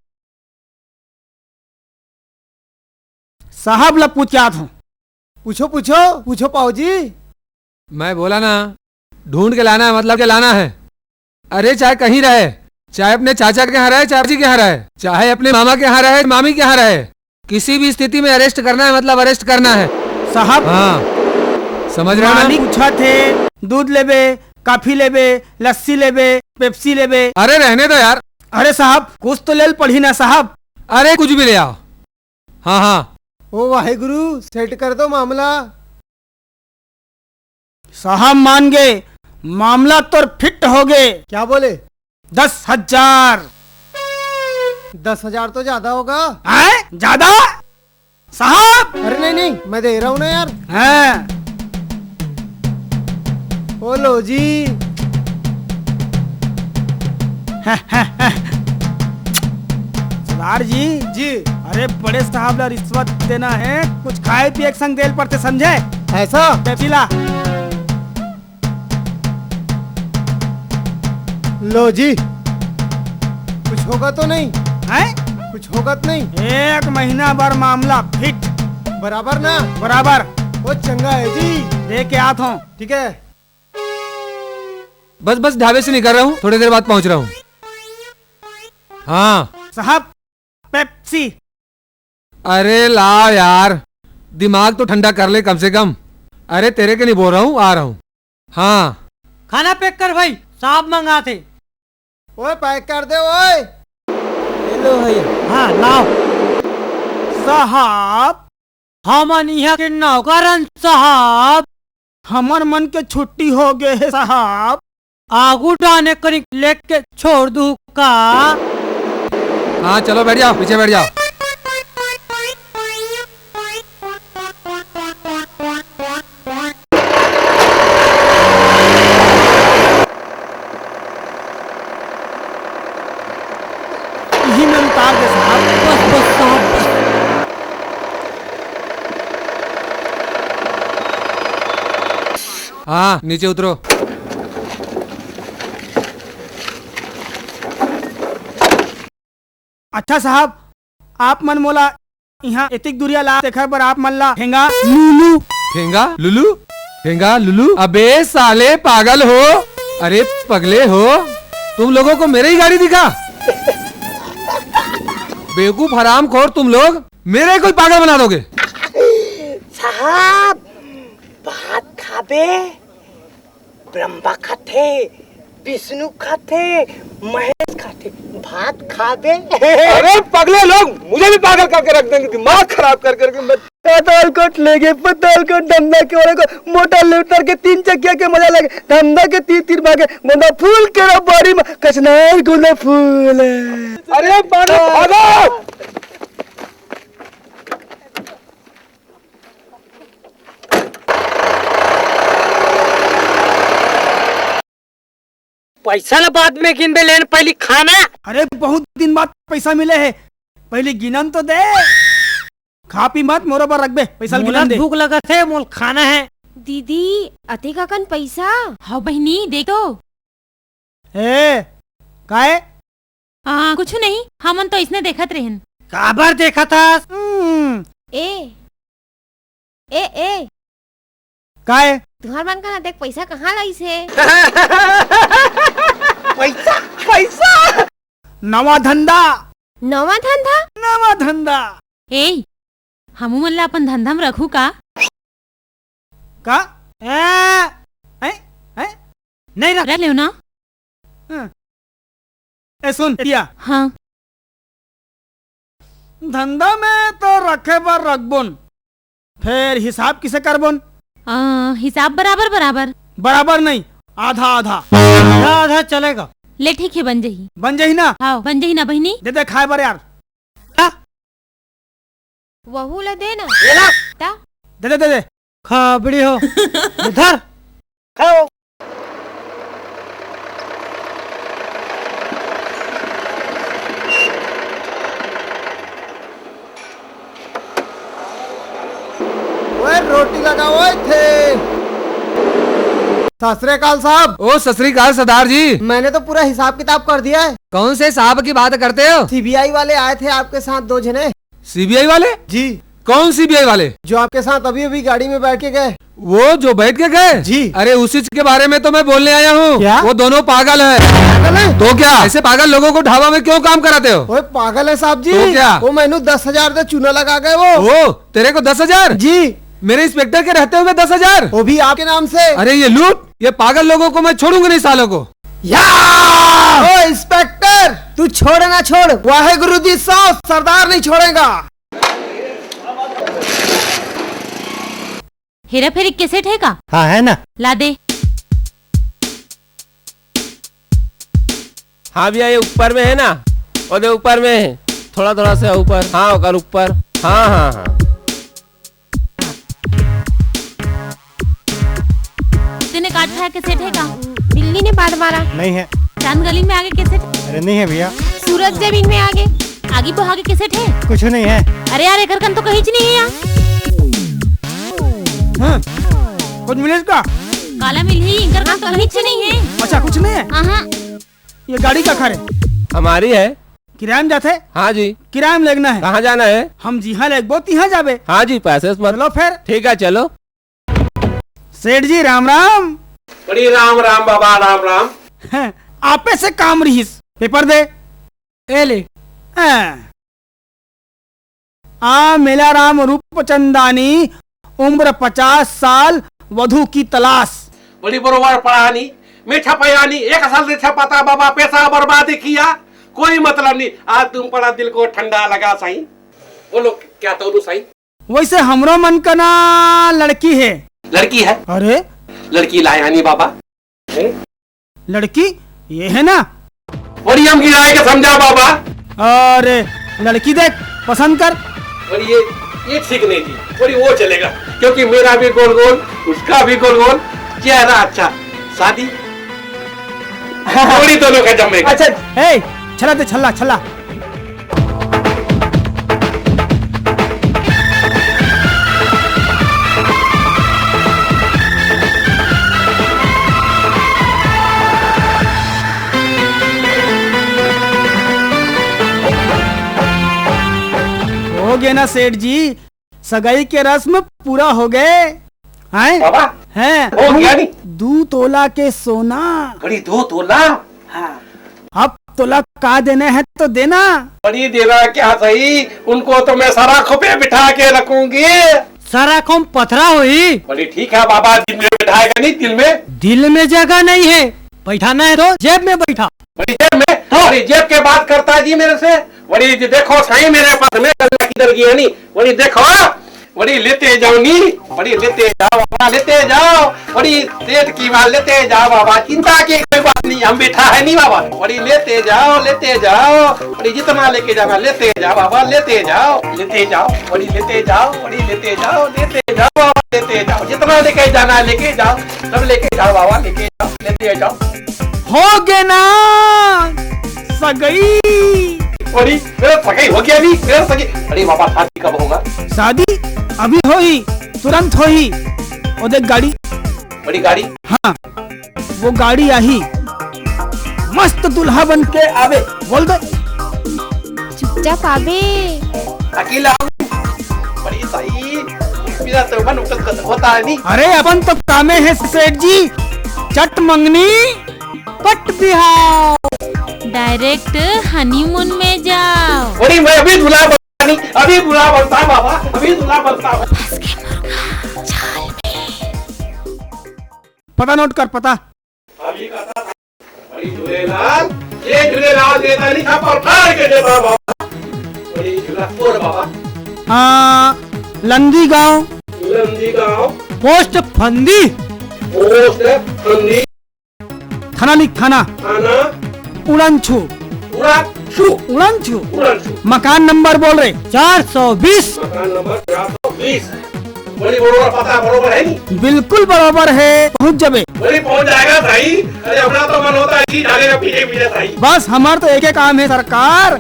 साहब ला पूछा था। पूछो पूछो पूछो पाओ जी। मैं बोला ना, ढूंढ के लाना है, मतलब के लाना है। अरे चाहे कहीं रहे, चाहे अपने चाचा के यहाँ रहे, चाची के यहाँ रहे, चाहे अपने मामा के यहाँ रहे, मामी के यहाँ रहे, किसी भी स्थिति में अरेस्ट करना है, मतलब अरेस्ट करना है साहब। हाँ समझ रहे हो? पूछा थे दूध लेबे, कॉफी लेबे, लस्सी लेबे, पेप्सी लेबे। अरे रहने दो यार। अरे साहब कुछ तो लेल पढ़ी ना साहब। अरे कुछ भी ले आओ। हाँ हाँ। ओ वाहेगुरु, सेट कर दो मामला। साहब मान गए, मामला तो फिट हो गए। क्या बोले? 10,000। 10,000 तो ज्यादा होगा। हैं? ज्यादा साहब? अरे नहीं नहीं, मैं दे रहा हूँ ना यार। हैं? ओ लो जी। सरदार जी। जी। अरे बड़े साहब ला रिश्वत देना है, कुछ खाए पिए के संग देल पड़ते, समझे? ऐसा? पेप्सीला। लो जी, कुछ होगा तो नहीं? हैं? कुछ होगा तो नहीं? 1 महीना भर मामला फिट। बराबर ना? बराबर। वो चंगा है जी। दे के आता हूँ। ठीक है। बस बस ढाबे से निकल रहा हूँ, थोड़ी देर बाद पहुँच रहा हूँ। हाँ साहब पेप्सी। अरे ला यार, दिमाग तो ठंडा कर ले कम से कम। अरे तेरे के नहीं बोल रहा हूँ, आ रहा हूँ। हाँ खाना पैक कर भाई, साहब मंगा थे। ओए पैक कर दे ओए। लो भैया। हाँ लाओ। साहब हमन यहाँ के नौकरन साहब, हमर मन के छुट्टी हो गए है साहब। आगू डाने करी लेके छोड़ दू का? हाँ चलो बैठ जाओ, पीछे बैठ जाओ। यही में उतार दे साहब। बस बस साहब। हाँ नीचे उतरो। अच्छा साहब, आप मन मोला यहाँ एतिक दूरिया ला देखा पर आप मन ला ठेंगा लुलू। ठेंगा लुलू? ठेंगा लुलू? अबे साले पागल हो? अरे पगले हो तुम लोगों को मेरी ही गाड़ी दिखा? बेवकूफ हराम खोर तुम लोग, मेरे कोई पागल बना दोगे। साहब भात खाबे? ब्रह्मा खाते, विष्णु खाते, महेश खाते, भात खाबे? अरे पगले लोग मुझे भी पागल करके रख देंगे, दिमाग खराब कर करके। पताल कोट ले गए, पताल कोट धंधा के वाले को मोटा ले उतर के 3 चक्किया के मजा लगे, धंधा के 3 भागे, गुंडा फूल के बाड़ी में कचनार गुंडा फूल। अरे भागो। पैसा ला बाद में गिन लेन, पहले खाना। अरे बहुत दिन बाद पैसा मिले है, पहले गिनन तो दे। खा पी मत, मोरो पर रख बे, पैसा गिनन दे। भूख लगा थे, मोल खाना है। दीदी अति का कन पैसा। हाँ बहनी देख तो। ए काहे? कुछ नहीं, हमन तो इसने देखत रहन। काबर देखा था? ए ए ए काहे? तुम्हार मन का देख पैसा कहाँ लाई से? पैसा पैसा नवा धंधा। नवा धंधा? नवा धंधा। ए हमू मन ला अपन धंधा में रखू का? का? नहीं रख ले ना। ए सुन दिया। हाँ धंधा में तो रखे पर रखबोन, फिर हिसाब किसे करबोन? हिसाब बराबर बराबर। बराबर नहीं, आधा आधा। आधा आधा चलेगा। ले ठीक है, बन जाही। बन जाही ना? हाँ बन जाही ना बहनी। दे दे खाए बर यार। वहू ला दे ना। दे दे दे दे। खाबड़ी हो इधर खाओ। रोटी लगाओ थे। सत श्री अकाल साहब। ओ सत श्री अकाल सरदार जी। मैंने तो पूरा हिसाब किताब कर दिया है। कौन से साहब की बात करते हो? सीबीआई वाले आए थे आपके साथ, 2 जने। सीबीआई वाले? जी। कौन सीबीआई वाले? जो आपके साथ अभी अभी गाड़ी में बैठ के गए। वो जो बैठ के गए? जी। अरे उसी के बारे में तो मैं बोलने आया हूँ। क्या? वो दोनों पागल है। पागल है? तो क्या ऐसे पागल लोगों को ढाबा में क्यों काम कराते हो? वो पागल है साहब जी। तो क्या? वो मैंने 10,000 दे चूना लगा गए। वो तेरे को 10,000? जी। मेरे इंस्पेक्टर के रहते हुए 10,000? वो भी आपके नाम से। अरे ये लूट, ये पागल लोगों को मैं छोड़ूंगा नहीं, सालों को। ओ इंस्पेक्टर, तू छोड़ ना छोड़, वाहेगुरु जी साहब, सरदार नहीं छोड़ेगा। हेरा फेरी कैसेट है का? हाँ है ना। ला दे। हाँ भैया ये ऊपर में है ना, और ऊपर में है, थोड़ा थोड़ा सा ऊपर। हाँ और ऊपर। हाँ हाँ हाँ। ने काट खाया कैसेट है का? बिल्ली ने बात मारा। नहीं है। चांद गली में आगे कैसेट? अरे नहीं है भैया। सूरज जमीन में आगे? आगे वो आगे कैसेट है? कुछ नहीं है। अरे यार एक तो कहीं नहीं है यहाँ। कुछ मिले इसका? काला मिल ही, इनकर तो कहीं नहीं है। अच्छा कुछ नहीं है। ये गाड़ी का खरे? हमारी है। किराए में जाते? हाँ जी। किराए में लेना है। कहाँ जाना है? हम जी हाँ लेगबो तिहाँ जाबे। हाँ जी पैसे लो फिर। ठीक है चलो। सेठ जी राम राम। बड़ी राम राम बाबा, राम राम। आपे से काम रहीस, पेपर दे। ए ले। मेला राम रूप चंदानी, उम्र 50 साल, वधु की तलाश। बड़ी बरोबर पढ़ानी, मीठा पयानी, 1 साल से छपाता बाबा, पैसा बर्बाद किया, कोई मतलब नहीं। आज तुम पढ़ा, दिल को ठंडा लगा साईं। बोलो क्या तो साईं? वैसे हमरो मन का ना लड़की है। लड़की है? अरे लड़की लाया नहीं बाबा। लड़की ये है ना? बड़ी हम गिराए के समझा बाबा। अरे लड़की देख, पसंद कर। और ये ठीक नहीं थी, बड़ी वो चलेगा, क्योंकि मेरा भी गोल गोल, उसका भी गोल गोल, चेहरा अच्छा, शादी थोड़ी दोनों का जमेगा। अच्छा छला दे, छल्ला छल्ला। हो गए ना सेठ जी, सगाई के रस्म पूरा हो गए हैं? बाबा हैं? हो गया नहीं? 2 तोला के सोना। बड़ी 2 तोला? हाँ। अब तोला का देना है तो देना। बड़ी देना क्या सही, उनको तो मैं सराखों पे बिठा के रखूंगी। सराखों पथरा हुई। बड़ी ठीक है बाबा, दिल में बिठाएगा नहीं, दिल में? दिल में जगह नहीं है, बैठाना है तो जेब में बैठा। बड़ी जेब में? बड़ी जेब के बात करता जी मेरे से। बड़ी देखो सही मेरे पास में किधर गया नहीं, बड़ी देखो, बड़ी लेते जाओ नी, बड़ी लेते जाओ बाबा, लेते जाओ, बड़ी सेठ की बात लेते जाओ बाबा, चिंता की कोई बात नहीं, हम बैठा है नहीं बाबा। बड़ी लेते जाओ, बड़ी जितना लेके जाना लेते जाओ बाबा, लेते जाओ, बड़ी लेते जाओ, बड़ी लेते जाओ, लेते जाओ बाबा, लेते जाओ, जितना लेके जाना है लेके जाओ, सब लेके जाओ बाबा, लेके जाओ, लेते जाओ। हो गए ना सगाई। अरे मेरा सगाई हो गया अभी, मेरा सगाई। अरे बाबा शादी कब होगा? शादी अभी होई, तुरंत होई। और देख गाड़ी, बड़ी गाड़ी। हाँ वो गाड़ी आई, मस्त दुल्हा बन के आवे। बोल दे चुपचाप आवे। अकेला हूँ, बड़ी सही। मेरा तो मन होता है नहीं। अरे अपन तो कामे है सेठ जी, चट मंगनी पट बिहार, डायरेक्ट हनीमून में जाओ। अरे मैं अभी दूल्हा बनता नहीं, अभी दूल्हा बनता हूँ बाबा, अभी दूल्हा बनता हूँ। पता नोट कर, पता। अभी कहता था, बड़ी झूलेलाल, ये झूलेलाल देता नहीं था, पर फाड़ के देता बाबा। बड़ी झूलापुर बाबा। हाँ लंदी गांव, लंदी गांव, पोस्ट फंदी, पोस्ट फंदी, थाना लिख, थाना थाना उड़नछू, उड़नछू, उड़नछू। उड़नछू। मकान नंबर बोल रहे 420। मकान नंबर 420। बड़ी बरोबर पता बरोबर है नहीं? बिल्कुल बराबर है, पहुँच जाबे। बड़ी पहुँच जाएगा सही। अरे अपना तो मन होता है कि जाने पीछे पीछे सही। बस हमार तो एक ही काम है सरकार,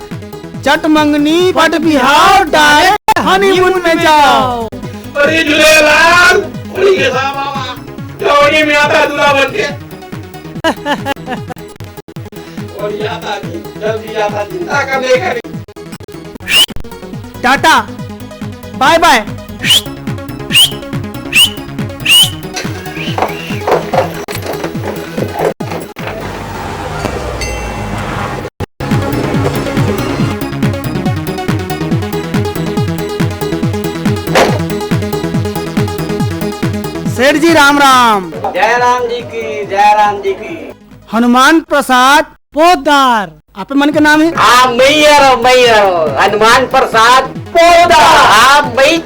चट मंगनी पट बिहार, डायरेक्ट हनीमून में जाओ। अरे झूलेलाल, बड़ी के साहब बाबा, जवानी में आता है दूल्हा बन के। और आता नहीं, जल्दी आता, चिंता करने का नहीं। Tata bye bye. सेठ जी राम राम। जय राम जी की, जय राम जी की। हनुमान प्रसाद पोदार आपके मन के नाम है? हाँ मैयर हनुमान प्रसाद पोदार। हाँ मैं।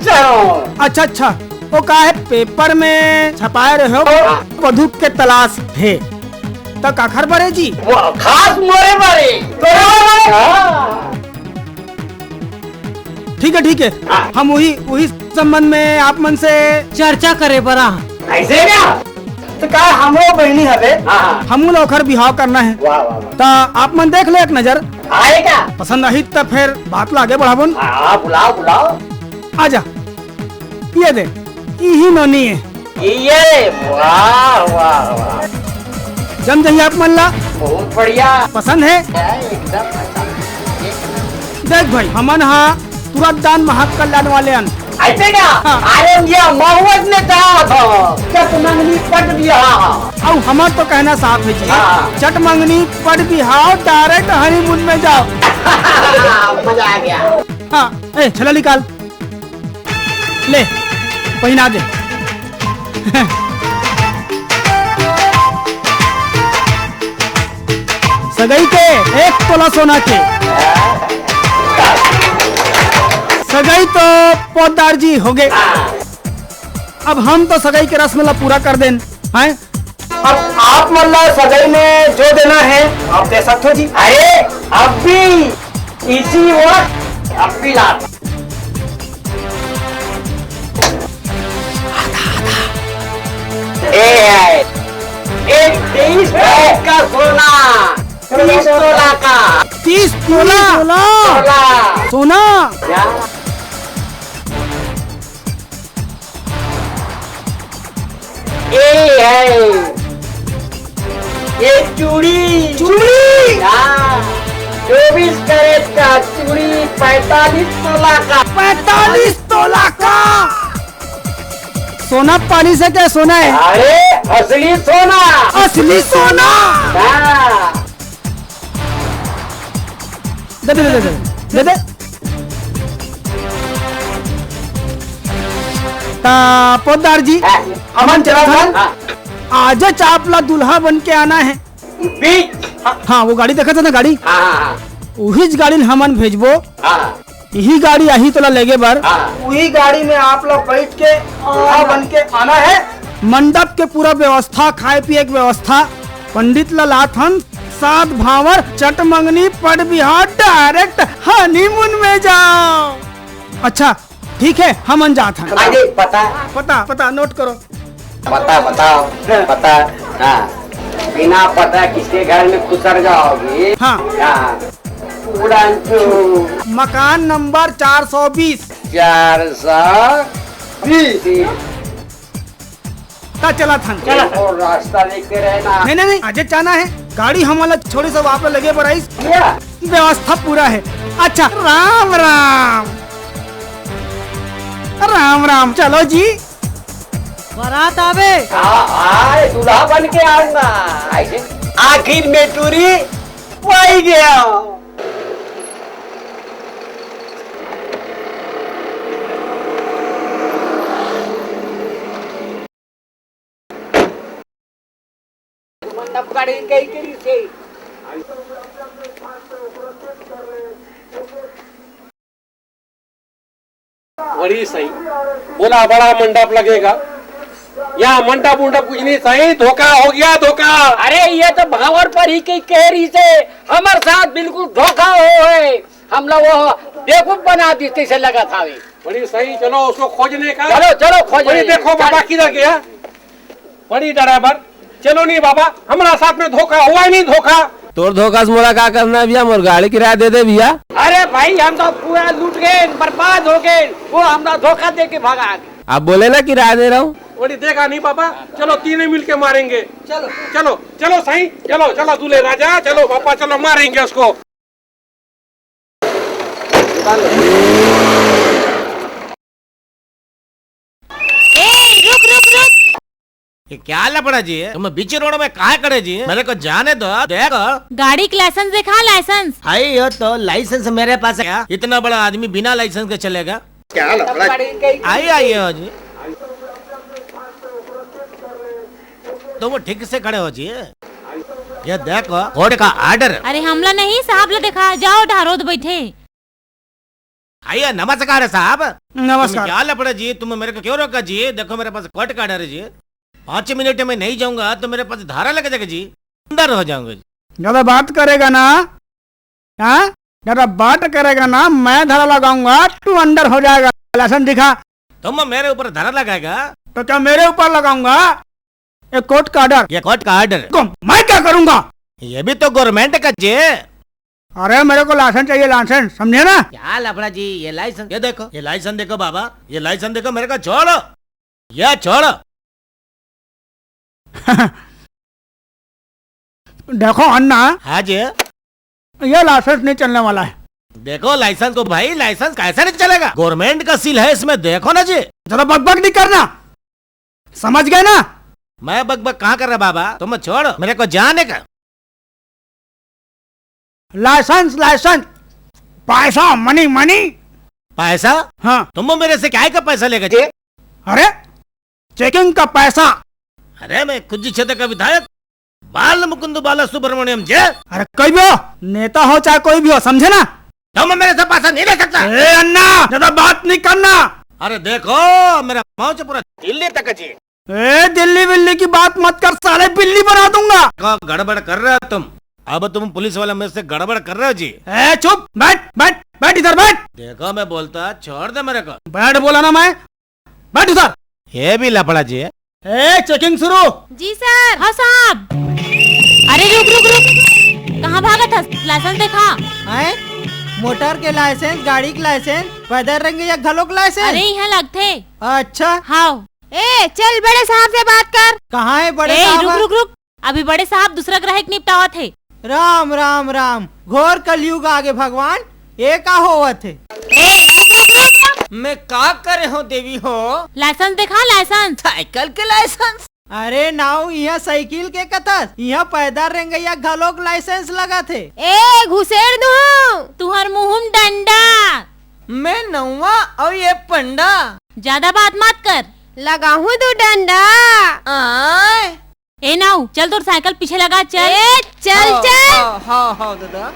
अच्छा अच्छा, वो का है पेपर में छपाए रहे हो, वधु के तलाश है तो का खबर है जी? वो खास मोरे बारे। ठीक है ठीक है, हम वही संबंध में आप मन से चर्चा करे बरा। ऐसे क्या? तो का हमरो बहनी हवे, हमू लोखर बिहाव करना है। वाह वाह। तो आप मन देख ले एक नजर, आएगा पसंद आई तो फिर बात ला आगे बढ़ाबो। बुलाओ बुलाओ। आजा, ये दे, यही नोनी है। ये वाह वाह वाह, जम जाइए आप मन ला। बहुत बढ़िया, पसंद है एकदम। देख भाई, हमन हाँ तुरंत दान महक कल्याण वाले अन। ऐसे क्या? अरे ये महुवत ने कहा था चट मंगनी पट बिहार। अब हमार तो कहना साफ है जी, चट मंगनी पट बिहार, डायरेक्ट हनीमून में जाओ। मजा आ गया। हाँ ए छला निकाल, ले पहना दे। सगाई के 1 तोला सोना के। सगाई तो पोदार जी हो गए, अब हम तो सगाई के रस्म ला पूरा कर दें हैं। अब आप मल्ला सगाई में जो देना है आप दे सकते हो जी। अरे अब भी इसी वक्त अब भी ला। एक 23 का सोना, 30 तोला का। 30 तोला सोना। ये चूड़ी 24 कैरेट का चूड़ी, 45 तोला का। 45 तोला का सोना। पानी से क्या सोना है? अरे असली सोना। असली सोना। दे दे दे दे दे दे। पोदार जी, अमन चला था, आज चापला दुल्हा बन के आना है। हाँ वो गाड़ी देखा था ना, गाड़ी वही गाड़ी हमन भेजबो। यही गाड़ी यही तोला लेगे बार, वही गाड़ी में आप लोग बैठ के दुल्हा बन के आना है। मंडप के पूरा व्यवस्था, खाए पिए की व्यवस्था, पंडित लाथन, सात भावर, चट मंगनी पट बिहार, डायरेक्ट हनीमून में जाओ। अच्छा ठीक है हम अनजात हैं। अरे पता पता पता नोट करो। पता बताओ पता। हाँ बिना पता किसके घर में घुसर जाओगी? हाँ उड़ानचू मकान नंबर 420। 420 का चला था और रास्ता देखते रहना। नहीं नहीं नहीं अजय जाना है। गाड़ी हम वाला छोड़े सब आप लगे बराइस व्यवस्था पूरा है। अच्छा राम राम राम राम। चलो जी बारात आवे। आए दूल्हा बन के आऊंगा। आखिर में टूरी वही गया। वही सही बोला, बड़ा मंडप लगेगा। यहाँ मंडप उंडप कुछ नहीं सही, धोखा हो गया धोखा। अरे ये तो भावर पर ही की केरी से हमारे साथ बिल्कुल धोखा हो है। हम लोग वो बेवकूफ बना दी से लगा था। बड़ी सही, चलो उसको खोजने का। चलो चलो बड़ी देखो बाबा किधर गया। बड़ी ड्राइवर चलो नहीं बाबा, हमारा साथ में धोखा हुआ ही नहीं। धोखा तोर धोखा से मोरा क्या करना है भैया? मोर गाड़ी किराया दे दे भैया। अरे भाई हम तो पूरा लूट गए, बर्बाद हो गए। वो हमारा धोखा दे के भागा। आप बोले ना किराया दे रहा हूँ। बड़ी देखा नहीं बाबा, चलो तीनों मिल के मारेंगे। चलो चलो चलो सही, चलो चलो दूल्हे राजा, चलो पापा चलो मारेंगे उसको। रुक रुक रुक। ये क्या लपड़ा जी है? तुम बीच रोड में कहाँ खड़े जी? मेरे को जाने दो। देखो गाड़ी का लाइसेंस दिखा। लाइसेंस आई हो तो लाइसेंस मेरे पास है। इतना बड़ा आदमी बिना लाइसेंस के चलेगा? क्या लपड़ा? आई हो जी, तो वो ठीक से खड़े हो जी। ये देखो कोर्ट का आर्डर। अरे हमला नहीं साहब ला देखा। जाओ ढारोद बैठे। आइए नमस्कार है साहब। नमस्कार। क्या लपड़ा जी? तुम मेरे को क्यों रोका जी? देखो मेरे पास कोर्ट का आर्डर है जी। 5 मिनट में नहीं जाऊंगा तो मेरे पास धारा लग जाएगा जी, अंदर हो जाऊंगा जी। ज्यादा बात करेगा ना, हाँ ज्यादा बात करेगा ना, मैं धारा लगाऊंगा तू अंदर हो जाएगा। लाइसेंस दिखा। तुम मेरे ऊपर धारा लगाएगा तो क्या मेरे ऊपर लगाऊंगा? ये कोर्ट का आर्डर। ये कोर्ट का आर्डर मैं क्या करूंगा? ये भी तो गवर्नमेंट का जी। अरे मेरे को लाइसेंस चाहिए, लाइसेंस समझे ना? क्या लफड़ा जी? ये लाइसेंस ये देखो, ये लाइसेंस देखो बाबा, ये लाइसेंस देखो मेरे को। छोड़ो ये छोड़ो। देखो अन्ना। हाँ जी ये लाइसेंस नहीं चलने वाला है। देखो लाइसेंस को भाई, लाइसेंस कैसे नहीं चलेगा? गवर्नमेंट का सील है इसमें, देखो ना जी। ज्यादा बकबक नहीं करना, समझ गए ना? मैं बकबक कहाँ कर रहा बाबा? तुम छोड़ो, मेरे को जाने का। लाइसेंस लाइसेंस, पैसा मनी मनी। पैसा? हाँ। तुम मेरे से क्या का पैसा लेगा जी? अरे चेकिंग का पैसा। अरे मैं खुद क्षेत्र का विधायक बाल मुकुंद बाला सुब्रमण्यम जी। अरे कोई भी हो, नेता हो चाहे कोई भी हो, समझे ना? तुम मेरे से पैसा नहीं ले सकता। ए अन्ना ज्यादा बात नहीं करना। अरे देखो मेरा पहुंच पूरा दिल्ली तक जी। ए दिल्ली बिल्ली की बात मत कर, साले बिल्ली बना दूंगा। गड़बड़ कर रहे हो तुम। अब तुम पुलिस वाले में से गड़बड़ कर रहे हो जी। ए चुप, बैठ बैठ बैठ इधर बैठ। देखो मैं बोलता, छोड़ दे मेरे को। बैठ बोला ना मैं, बैठ उधर। ये भी लफड़ा जी। ए चेकिंग शुरू। जी सर। हाँ साहब। अरे रुक रुक रुक, कहाँ भागा था? लाइसेंस देखा है? मोटर के लाइसेंस, गाड़ी के लाइसेंस, पैदल रंग या घलोक लाइसेंस? अरे यहाँ लगते। अच्छा हाँ। ए चल बड़े साहब से बात कर। कहाँ है बड़े ए, साहब? रुक रुक रुक, अभी बड़े साहब दूसरा ग्राहक निपटावा थे। राम राम राम, घोर कलयुग आगे भगवान, ये का होवा थे? मैं का करे हो देवी हो? लाइसेंस देखा? लाइसेंस साइकिल के लाइसेंस? अरे नाउ यहाँ साइकिल के कतस, यहाँ पैदल रंगैया घलोक लाइसेंस लगा थे। ए घुसेड़ दू तुहर मुँह डंडा। मैं नौवा और ये पंडा। ज्यादा बात मत कर, लगाहू तू डंडा। ए नाउ चल, तोर साइकिल पीछे लगा। चल चल चल। हाँ हाँ दादा।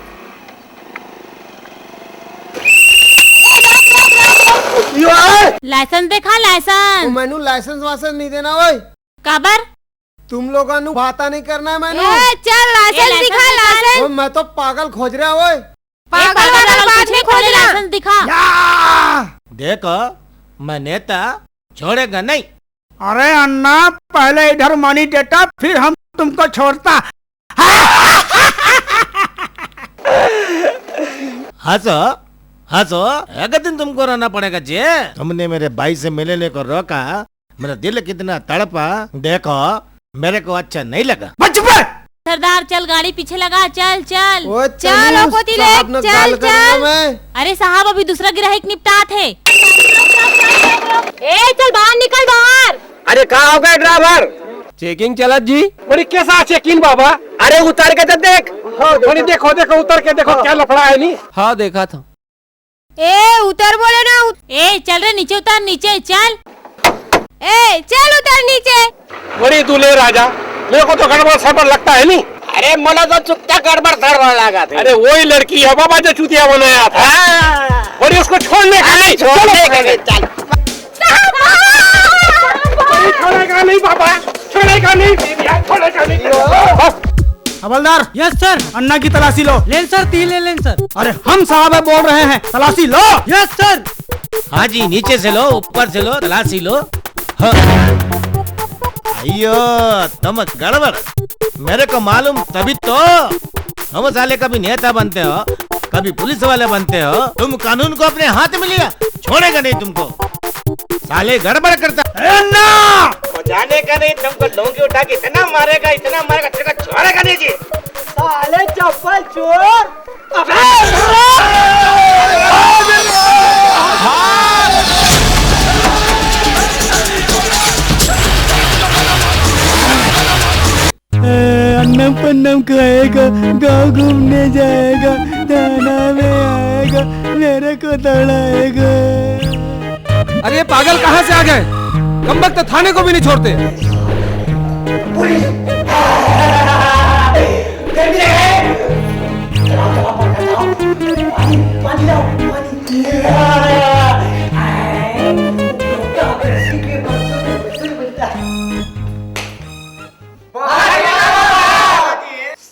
लाइसेंस देखा? लाइसेंस। मैनू लाइसेंस वाइसेंस नहीं देना वही। काबर? तुम लोगों ने बाता नहीं करना है मैनू। चल लाइसेंस दिखा। लाइसेंस मैं तो पागल खोज रहा वो। पागल वाला बात नहीं खोज। लाइसेंस दिखा। देखो मैं नेता छोड़ेगा नहीं। अरे अन्ना, पहले इधर मनी देता, फिर हम तुमको छोड़ता। हंसो हंसो, एक दिन तुमको रहना पड़ेगा जे। तुमने मेरे भाई से मिलने को रोका, मेरा दिल कितना तड़पा, देखो मेरे को अच्छा नहीं लगा। सरदार चल, गाड़ी पीछे लगा, चल चल चल ओपोती ले, चल चल। अरे साहब, अभी दूसरा गिराहिक निपटात है। ए चल बाहर निकल, बाहर। अरे कहाँ हो गए ड्राइवर? चेकिंग चलत जी। बड़ी कैसा चेकिंग बाबा? अरे उतार के तो देख। बड़ी देखो देखो उतर के देखो क्या लफड़ा है नहीं। हाँ देखा था। ए उतर बोले ना। ए चल रे, नीचे उतर, नीचे चल। ए चल उतर नीचे। बड़ी दूल्हे राजा, मेरे को तो गड़बड़ सड़बड़ लगता है नहीं। अरे मोला तो चुपता गड़बड़ सड़बड़ लगा था। अरे वही लड़की है बाबा जो चूतिया बनाया था। बड़ी उसको छोड़ने का नहीं, छोड़ने का नहीं, चल। छोड़ेगा नहीं बाबा, छोड़ेगा नहीं, छोड़ेगा नहीं। हवलदार। Yes sir. अन्ना की तलाशी लो। लेन सर, 3 लेन सर। अरे हम साहब बोल रहे हैं, तलाशी लो। Yes sir. हाँ जी, नीचे से लो, ऊपर से लो, तलाशी लो। हाँ। अयो तुम गड़बड़, मेरे को मालूम तभी तो। हम साले कभी नेता बनते हो, कभी पुलिस वाले बनते हो, तुम कानून को अपने हाथ में लिया, छोड़ेगा नहीं तुमको। साले गड़बड़ करता जाने का नहीं, तुमको लौंगी उठा के इतना मारेगा तेरा छोड़ेगा नहीं जी। साले चप्पल चोर। अन्नम पन्नम खाएगा, गाँव घूमने जाएगा, थाना में आएगा, मेरे को दौड़ाएगा। अरे ये पागल कहाँ से आ गए? कम वक्त तो थाने को भी नहीं छोड़ते।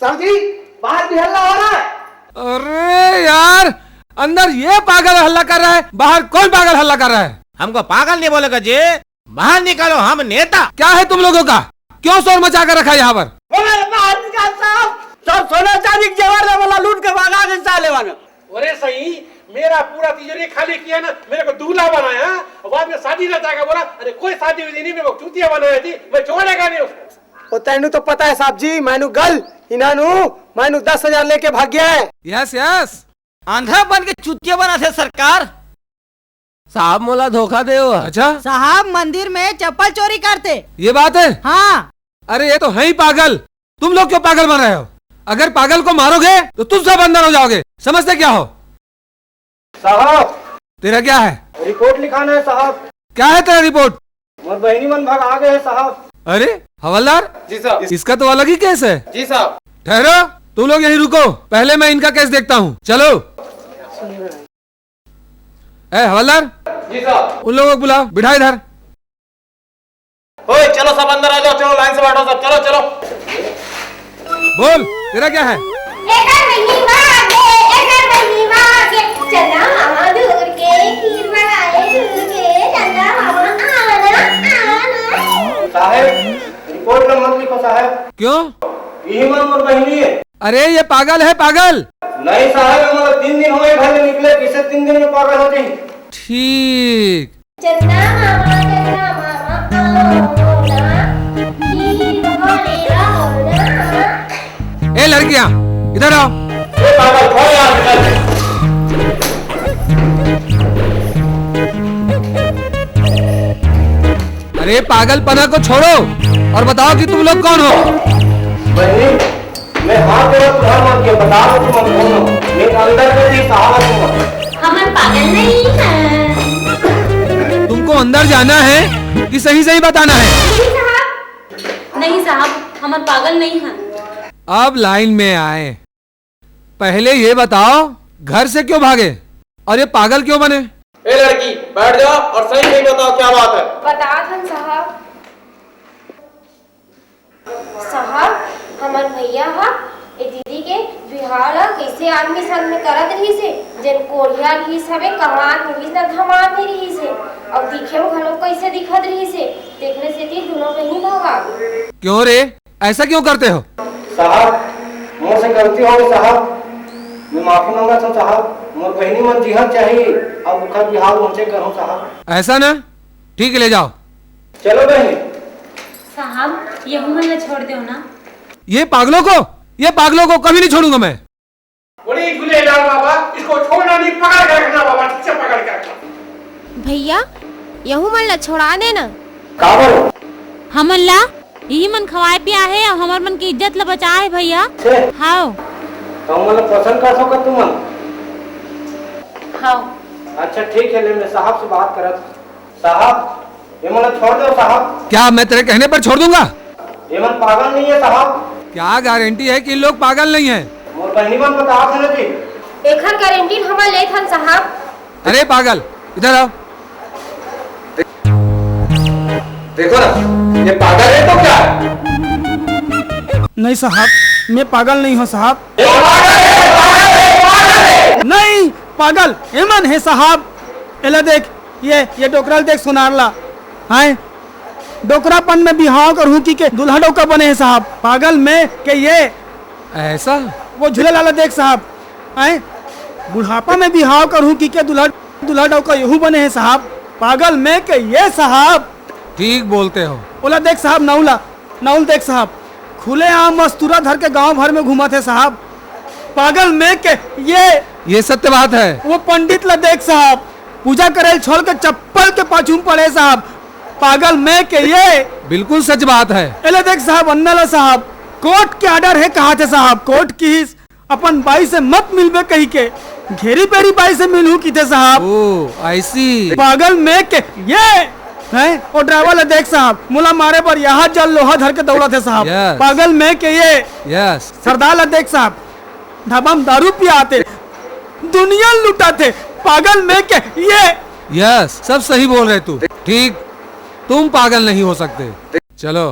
सर जी, बाहर भी हल्ला हो रहा है। अरे यार, अंदर ये पागल हल्ला कर रहा है, बाहर कौन पागल हल्ला कर रहा है? हमको पागल नहीं बोलेगा जी, बाहर निकालो, हम नेता। क्या है तुम लोगों का? क्यों शोर मचा कर रखा है यहाँ पर? सब सोना चांदी जेवर वाला लूट के भागा के साले वाला। अरे सही, मेरा पूरा तिजोरी खाली किया ना, मेरे को दूल्हा बनाया, और बाद में शादी न जाएगा बोला। अरे कोई शादी विधि नहीं, मेरे को चूतिया बनाया थी, मैं छोड़ेगा नहीं उसको। तेनू तो पता है साहब जी, मैनू गल इनानू मैनू 10,000 लेके भाग गया है। यस यस, आंधा बन के चुतिया बना थे सरकार। साहब मोला धोखा दे हो। अच्छा साहब मंदिर में चप्पल चोरी करते। ये बात है? हाँ। अरे ये तो है ही पागल। तुम लोग क्यों पागल बन रहे हो? अगर पागल को मारोगे तो तुम सब अंदर हो जाओगे। समझते क्या हो? साहब तेरा क्या है? रिपोर्ट लिखाना है साहब। क्या है तेरा रिपोर्ट? मोर बहनी मन भाग आ गए हैं साहब। अरे हवलदार जी साहब। इसका तो अलग ही केस है। जी साहब। ठहरो, तुम लोग यहीं रुको, पहले मैं इनका केस देखता हूँ। चलो। ए हवलदार। जी साहब। उन लोगों को बुलाओ, बिठा इधर। ओए चलो सब अंदर आ जाओ, चलो लाइन से बैठो सब, चलो चलो। बोल, तेरा क्या है? साहब रिपोर्ट में मत लिखो साहब। क्यों? यही मन मोर बहनी है। अरे ये पागल है, पागल। नहीं साहब, मतलब 3 दिन हो गए घर में निकले, किसे 3 दिन में पागल हो गई। ठीक। ए लड़कियां, इधर आओ। अरे पागलपना को छोड़ो और बताओ कि तुम लोग कौन हो? मैं हाथ में प्रधानमंत्री बता दो तुम कौन हो। मैं अंदर में थी साहब। हम पागल नहीं हैं। तुमको अंदर जाना है कि सही सही बताना है? नहीं साहब, हम पागल नहीं हैं। अब लाइन में आए। पहले ये बताओ, घर से क्यों भागे और ये पागल क्यों बने? ए लड़की बैठ जाओ और सही सही बताओ क्या बात है। बता दन साहब। साहब हमार भैया हा ए दीदी के बिहार कैसे आदमी संग में करत रही से जन कोढ़िया रही सबे कमान रही ना धमान नहीं रही से और दिखे में घनो कैसे दिखत रही से देखने से ती दोनों कहीं भागा। क्यों रे, ऐसा क्यों करते हो? साहब मुझसे गलती हो गई साहब, मैं माफी मांगा था साहब, मोर बहनी मन जिहर चाहिए अब उसका बिहार मुझसे करूं साहब। ऐसा ना, ठीक है ले जाओ। चलो बहनी। साहब ये हमला छोड़ दो ना। ये पागलों को कभी नहीं छोड़ूंगा मैं। बड़ी झूलेलाल बाबा, इसको छोड़ना नहीं, पकड़ के रखना बाबा, ठीक से पकड़ के रखना। भैया यहू मन ला छोड़ा देना। हमन ला यही मन खवाए पिया है और हमार मन की इज्जत ला बचा है भैया। हाँ तुम मन पसंद कर सको तुम मन। हाँ अच्छा ठीक है, ले मैं साहब से बात करत। साहब ये मन छोड़ दो साहब। क्या मैं तेरे कहने पर छोड़ दूंगा? ये मन पागल नहीं है साहब। क्या गारंटी है कि इन लोग पागल नहीं हैं? मोर बहनी मन बता थे ना जी। एखर गारंटी हम ले थन साहब। अरे पागल इधर आओ। देखो ना, ये पागल है तो क्या? नहीं साहब, मैं पागल नहीं हूँ साहब। नहीं पागल एमन है साहब। एला देख ये डोकरल देख सुनारला है, डोकरापन में बिहाव कर हूँ के दूल्हा डोका बने हैं साहब। पागल में के ये ऐसा वो झूले लाला देख साहब है, बुढ़ापा में बिहाव कर हूँ के दूल्हा डोका यहू बने हैं साहब। पागल में के ये साहब। ठीक बोलते हो। ओला देख साहब, नाउल देख साहब, खुले आम मस्तूरा धर के गांव भर में घूमा थे साहब। पागल में के ये सत्य बात है। वो पंडित ला देख साहब, पूजा करे छोड़ के चप्पल के पाछू पड़े साहब। पागल में के ये बिल्कुल सच बात है। एले देख साहब, अन्ना साहब कोर्ट के ऑर्डर है कहा थे साहब, कोर्ट की अपन बाई से मत मिलबे कही के घेरी पेरी बाई से मिलू की थे साहब। ओ ऐसी। पागल में के ये है, और ड्राइवर देख साहब, मुला मारे पर यहाँ जल लोहा धर के दौड़ा थे साहब। पागल में के ये यस। सरदार देख साहब, ढाबा में दारू पियाते, दुनिया लुटाते। पागल में के ये यस, सब सही बोल रहे तू। ठीक, तुम पागल नहीं हो सकते। चलो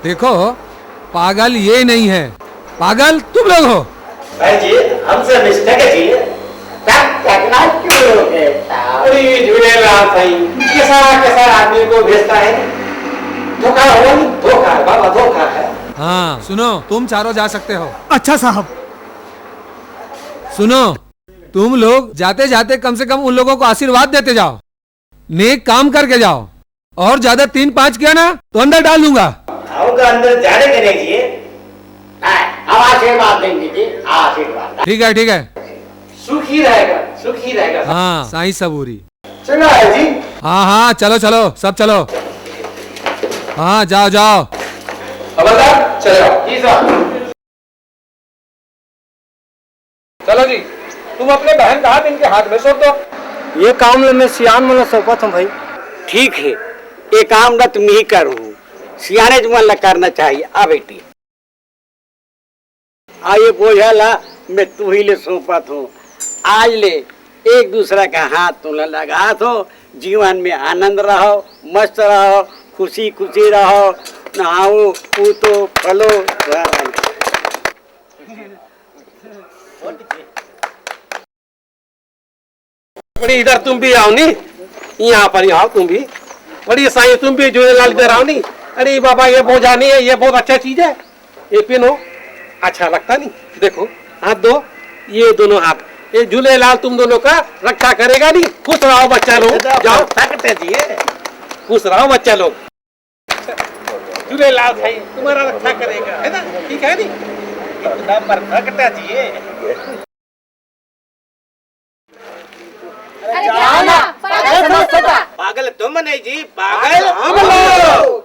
देखो, पागल ये नहीं है, पागल तुम लोग हो। भाई जी हमसे मिस्टेक है जी। अरे झूलेलाल भाई, कैसा आदमी को भेजता है, धोखा हो, धोखा बाबा, धोखा है। हाँ सुनो, तुम चारों जा सकते हो। अच्छा साहब। सुनो, तुम लोग जाते जाते कम से कम उन लोगों को आशीर्वाद देते जाओ, नेक काम करके जाओ, और ज्यादा 3-5 किया ना तो अंदर डाल दूंगा। हमको अंदर जाने के नहीं, हम आशीर्वाद देंगे जी, आशीर्वाद। ठीक है ठीक है, सुखी रहेगा, सुखी रहेगा। हाँ साईं सबूरी। चलो है जी। हाँ हाँ चलो चलो सब चलो। हाँ जाओ जाओ। खबरदार चलो जी साहब। चलो जी, तुम अपने बहन का हाथ इनके हाथ में सौंप दो। ये काम में सियान मन सौंपा था भाई। ठीक है, ये काम ना तुम ही करो, सियाने जुमन करना चाहिए। आ बेटी आइए, बोझला मैं तू ही ले सौंपा थो। आज ले एक दूसरा का हाथ तुम लगा दो, जीवन में आनंद रहो, मस्त रहो, खुशी खुशी रहो, नहाओ पूतो फलो। बड़ी इधर तुम भी आओ नी, यहाँ पर आओ तुम भी। बड़ी साईं तुम भी झूलेलाल इधर आओ नी। अरे बाबा ये बोझा नहीं है, ये बहुत अच्छा चीज है, ये पिनो अच्छा लगता नहीं। देखो हाथ दो, ये दोनों हाथ, ये झूलेलाल तुम दोनों का रक्षा करेगा नहीं। खुश रहो बच्चा लोग, जाओ खुश रहो बच्चा लोग। झूलेलाल भाई तुम्हारा रक्षा करेगा, है ना? ठीक है नी? इतना परफेक्ट है जी। पागल तुम नहीं जी, पागल हम लोग।